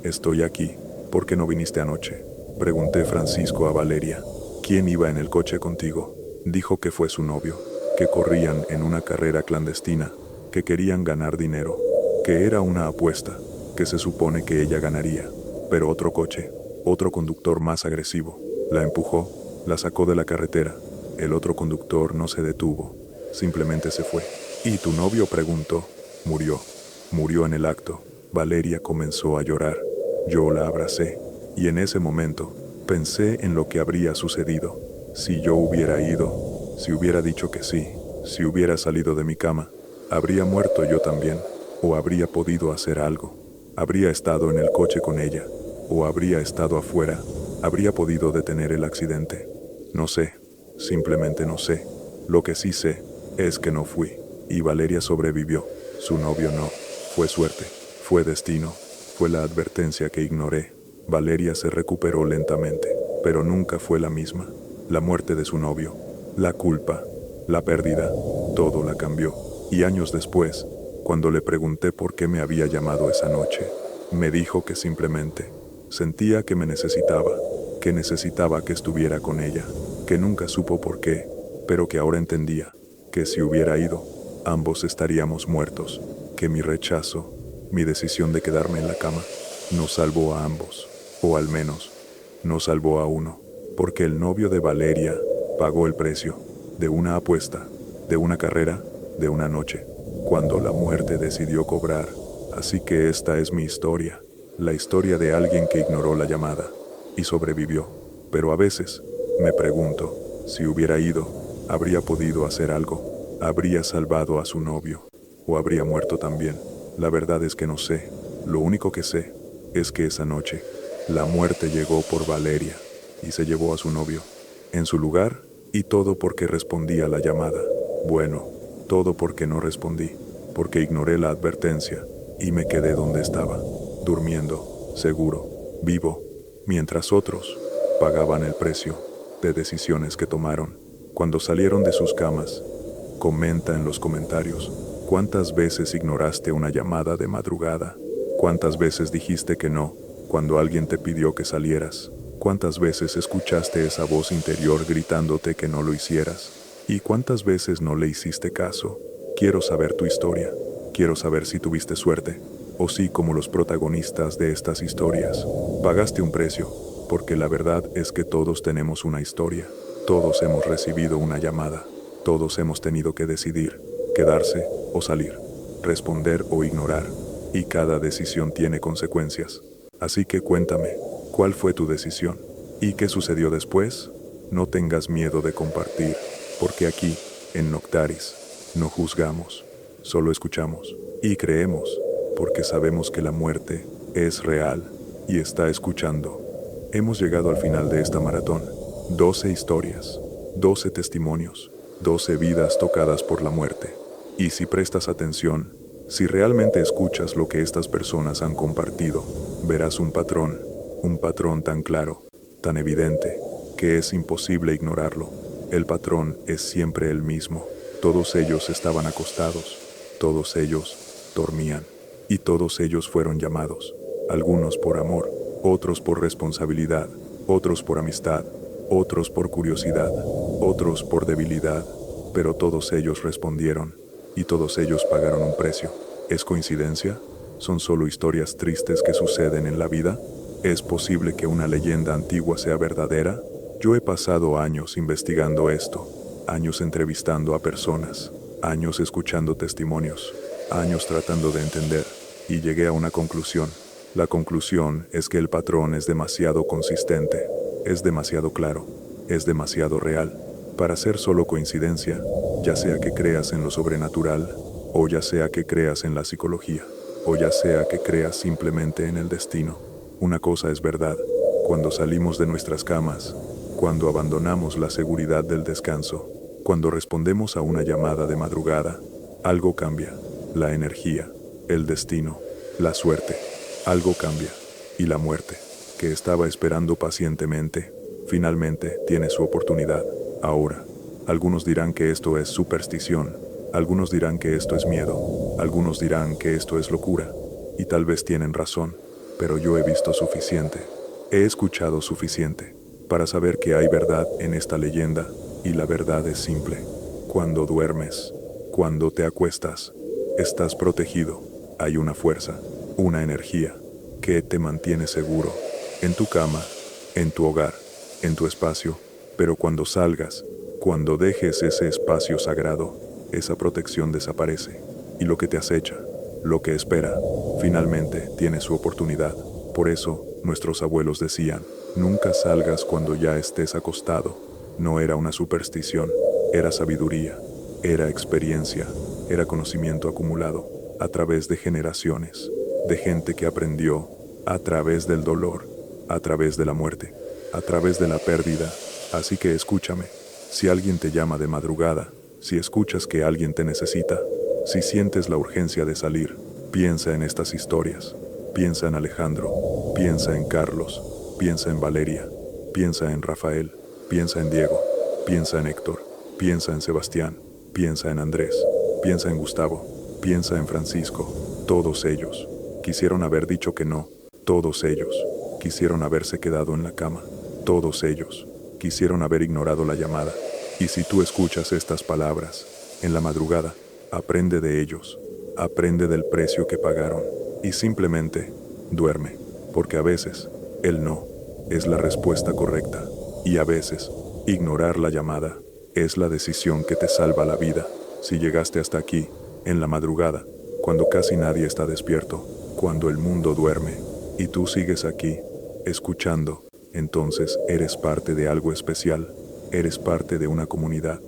estoy aquí. ¿Por qué no viniste anoche?, pregunté Francisco a Valeria. ¿Quién iba en el coche contigo? Dijo que fue su novio, que corrían en una carrera clandestina, que querían ganar dinero, que era una apuesta, que se supone que ella ganaría. Pero otro coche, otro conductor más agresivo, la empujó, la sacó de la carretera. El otro conductor no se detuvo, simplemente se fue. ¿Y tu novio?, preguntó. Murió. Murió en el acto. Valeria comenzó a llorar. Yo la abracé, y en ese momento pensé en lo que habría sucedido. Si yo hubiera ido, si hubiera dicho que sí, si hubiera salido de mi cama, ¿habría muerto yo también? ¿O habría podido hacer algo? ¿Habría estado en el coche con ella? ¿O habría estado afuera? ¿Habría podido detener el accidente? No sé, simplemente no sé. Lo que sí sé es que no fui, y Valeria sobrevivió. Su novio no. Fue suerte, fue destino, fue la advertencia que ignoré. Valeria se recuperó lentamente, pero nunca fue la misma. La muerte de su novio, la culpa, la pérdida, todo la cambió. Y años después, cuando le pregunté por qué me había llamado esa noche, me dijo que simplemente sentía que me necesitaba, que necesitaba que estuviera con ella, que nunca supo por qué, pero que ahora entendía, que si hubiera ido, ambos estaríamos muertos, que mi rechazo, mi decisión de quedarme en la cama, nos salvó a ambos, o al menos, nos salvó a uno, porque el novio de Valeria pagó el precio de una apuesta, de una carrera, de una noche, cuando la muerte decidió cobrar. Así que esta es mi historia. la historia de alguien que ignoró la llamada y sobrevivió. Pero a veces, me pregunto, si hubiera ido, ¿habría podido hacer algo? ¿Habría salvado a su novio? ¿O habría muerto también? La verdad es que no sé. Lo único que sé es que esa noche, la muerte llegó por Valeria y se llevó a su novio en su lugar, y todo porque respondí a la llamada. Bueno, todo porque no respondí, porque ignoré la advertencia y me quedé donde estaba, durmiendo, seguro, vivo, mientras otros pagaban el precio de decisiones que tomaron cuando salieron de sus camas. Comenta en los comentarios, ¿cuántas veces ignoraste una llamada de madrugada? ¿Cuántas veces dijiste que no cuando alguien te pidió que salieras? ¿Cuántas veces escuchaste esa voz interior gritándote que no lo hicieras? ¿Y cuántas veces no le hiciste caso? Quiero saber tu historia. Quiero saber si tuviste suerte, o si, como los protagonistas de estas historias, pagaste un precio, porque la verdad es que todos tenemos una historia. Todos hemos recibido una llamada. Todos hemos tenido que decidir, quedarse o salir, responder o ignorar, y cada decisión tiene consecuencias. Así que cuéntame, ¿cuál fue tu decisión? ¿Y qué sucedió después? No tengas miedo de compartir, porque aquí, en Noctaris, no juzgamos, solo escuchamos y creemos, porque sabemos que la muerte es real y está escuchando. Hemos llegado al final de esta maratón. 12 historias, 12 testimonios, 12 vidas tocadas por la muerte. Y si prestas atención, si realmente escuchas lo que estas personas han compartido, verás un patrón tan claro, tan evidente, que es imposible ignorarlo. El patrón es siempre el mismo. Todos ellos estaban acostados, todos ellos dormían, y todos ellos fueron llamados, algunos por amor, otros por responsabilidad, otros por amistad, otros por curiosidad, otros por debilidad, pero todos ellos respondieron, y todos ellos pagaron un precio. ¿Es coincidencia? ¿Son solo historias tristes que suceden en la vida? ¿Es posible que una leyenda antigua sea verdadera? Yo he pasado años investigando esto, años entrevistando a personas, años escuchando testimonios, años tratando de entender, y llegué a una conclusión. La conclusión es que el patrón es demasiado consistente, es demasiado claro, es demasiado real, para ser solo coincidencia, ya sea que creas en lo sobrenatural, o ya sea que creas en la psicología, o ya sea que creas simplemente en el destino. Una cosa es verdad, cuando salimos de nuestras camas, cuando abandonamos la seguridad del descanso, cuando respondemos a una llamada de madrugada, algo cambia, la energía, el destino, la suerte, algo cambia, y la muerte, que estaba esperando pacientemente, finalmente tiene su oportunidad, ahora. Algunos dirán que esto es superstición, algunos dirán que esto es miedo, algunos dirán que esto es locura, y tal vez tienen razón, pero yo he visto suficiente, he escuchado suficiente, para saber que hay verdad en esta leyenda, y la verdad es simple. Cuando duermes, cuando te acuestas, estás protegido, hay una fuerza, una energía, que te mantiene seguro, en tu cama, en tu hogar, en tu espacio, pero cuando salgas, cuando dejes ese espacio sagrado, esa protección desaparece, y lo que te acecha, lo que espera, finalmente tiene su oportunidad. Por eso, nuestros abuelos decían, nunca salgas cuando ya estés acostado. No era una superstición, era sabiduría, era experiencia, era conocimiento acumulado, a través de generaciones, de gente que aprendió, a través del dolor, a través de la muerte, a través de la pérdida. Así que escúchame, si alguien te llama de madrugada, si escuchas que alguien te necesita, si sientes la urgencia de salir, piensa en estas historias, piensa en Alejandro, piensa en Carlos, piensa en Valeria, piensa en Rafael, piensa en Diego, piensa en Héctor, piensa en Sebastián, piensa en Andrés, piensa en Gustavo, piensa en Francisco. Todos ellos quisieron haber dicho que no, todos ellos quisieron haberse quedado en la cama, todos ellos quisieron haber ignorado la llamada. Y si tú escuchas estas palabras en la madrugada, aprende de ellos, aprende del precio que pagaron, y simplemente duerme, porque a veces el no es la respuesta correcta, y a veces ignorar la llamada es la decisión que te salva la vida. Si llegaste hasta aquí, en la madrugada, cuando casi nadie está despierto, cuando el mundo duerme, y tú sigues aquí, escuchando, entonces eres parte de algo especial, eres parte de una comunidad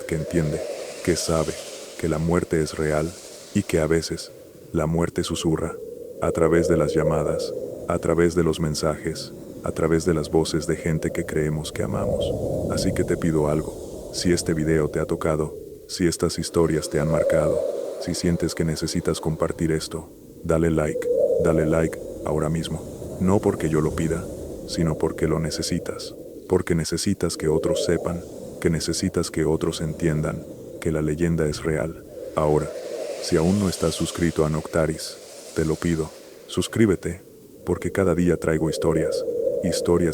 que entiende, que sabe, que la muerte es real y que a veces la muerte susurra, a través de las llamadas, a través de los mensajes, a través de las voces de gente que creemos que amamos. Así que te pido algo, si este video te ha tocado, si estas historias te han marcado, si sientes que necesitas compartir esto, dale like ahora mismo, no porque yo lo pida, sino porque lo necesitas, porque necesitas que otros sepan, que necesitas que otros entiendan que la leyenda es real. Ahora, si aún no estás suscrito a Noctaris, te lo pido, suscríbete, porque cada día traigo historias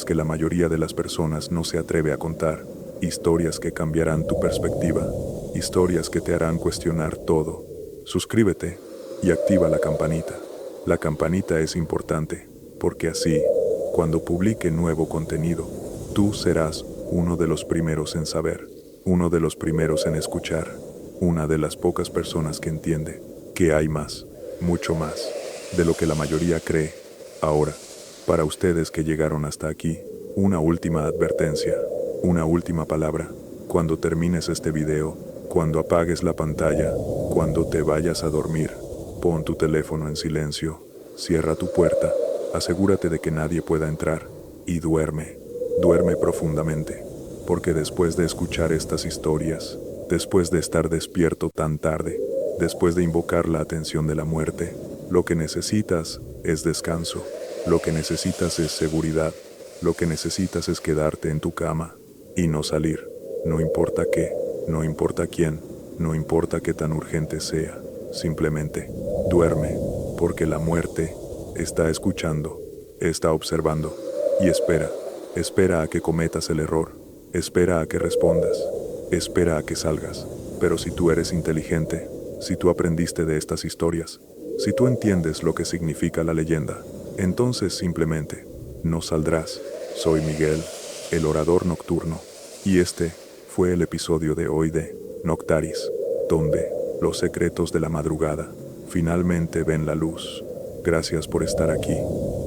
que la mayoría de las personas no se atreve a contar, historias que cambiarán tu perspectiva, historias que te harán cuestionar todo. Suscríbete y activa la campanita. La campanita es importante, porque así, cuando publique nuevo contenido, tú serás uno de los primeros en saber, uno de los primeros en escuchar, una de las pocas personas que entiende que hay más, mucho más, de lo que la mayoría cree. Ahora, para ustedes que llegaron hasta aquí, una última advertencia, una última palabra. Cuando termines este video, cuando apagues la pantalla, cuando te vayas a dormir, pon tu teléfono en silencio, cierra tu puerta, asegúrate de que nadie pueda entrar y duerme profundamente, porque después de escuchar estas historias, después de estar despierto tan tarde, después de invocar la atención de la muerte, lo que necesitas es descanso, lo que necesitas es seguridad, lo que necesitas es quedarte en tu cama y no salir, no importa qué, no importa quién, no importa qué tan urgente sea, simplemente duerme, porque la muerte está escuchando, está observando y espera a que cometas el error, espera a que respondas, espera a que salgas. Pero si tú eres inteligente, si tú aprendiste de estas historias, si tú entiendes lo que significa la leyenda, entonces simplemente no saldrás. Soy Miguel, el orador nocturno, y este fue el episodio de hoy de Noctaris, donde los secretos de la madrugada finalmente ven la luz. Gracias por estar aquí,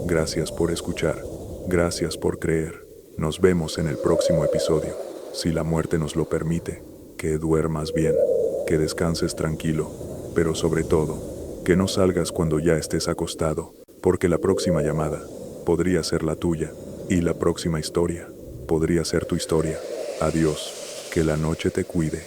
gracias por escuchar, gracias por creer. Nos vemos en el próximo episodio, si la muerte nos lo permite. Que duermas bien, que descanses tranquilo, pero sobre todo, que no salgas cuando ya estés acostado, porque la próxima llamada podría ser la tuya, y la próxima historia podría ser tu historia. Adiós, que la noche te cuide.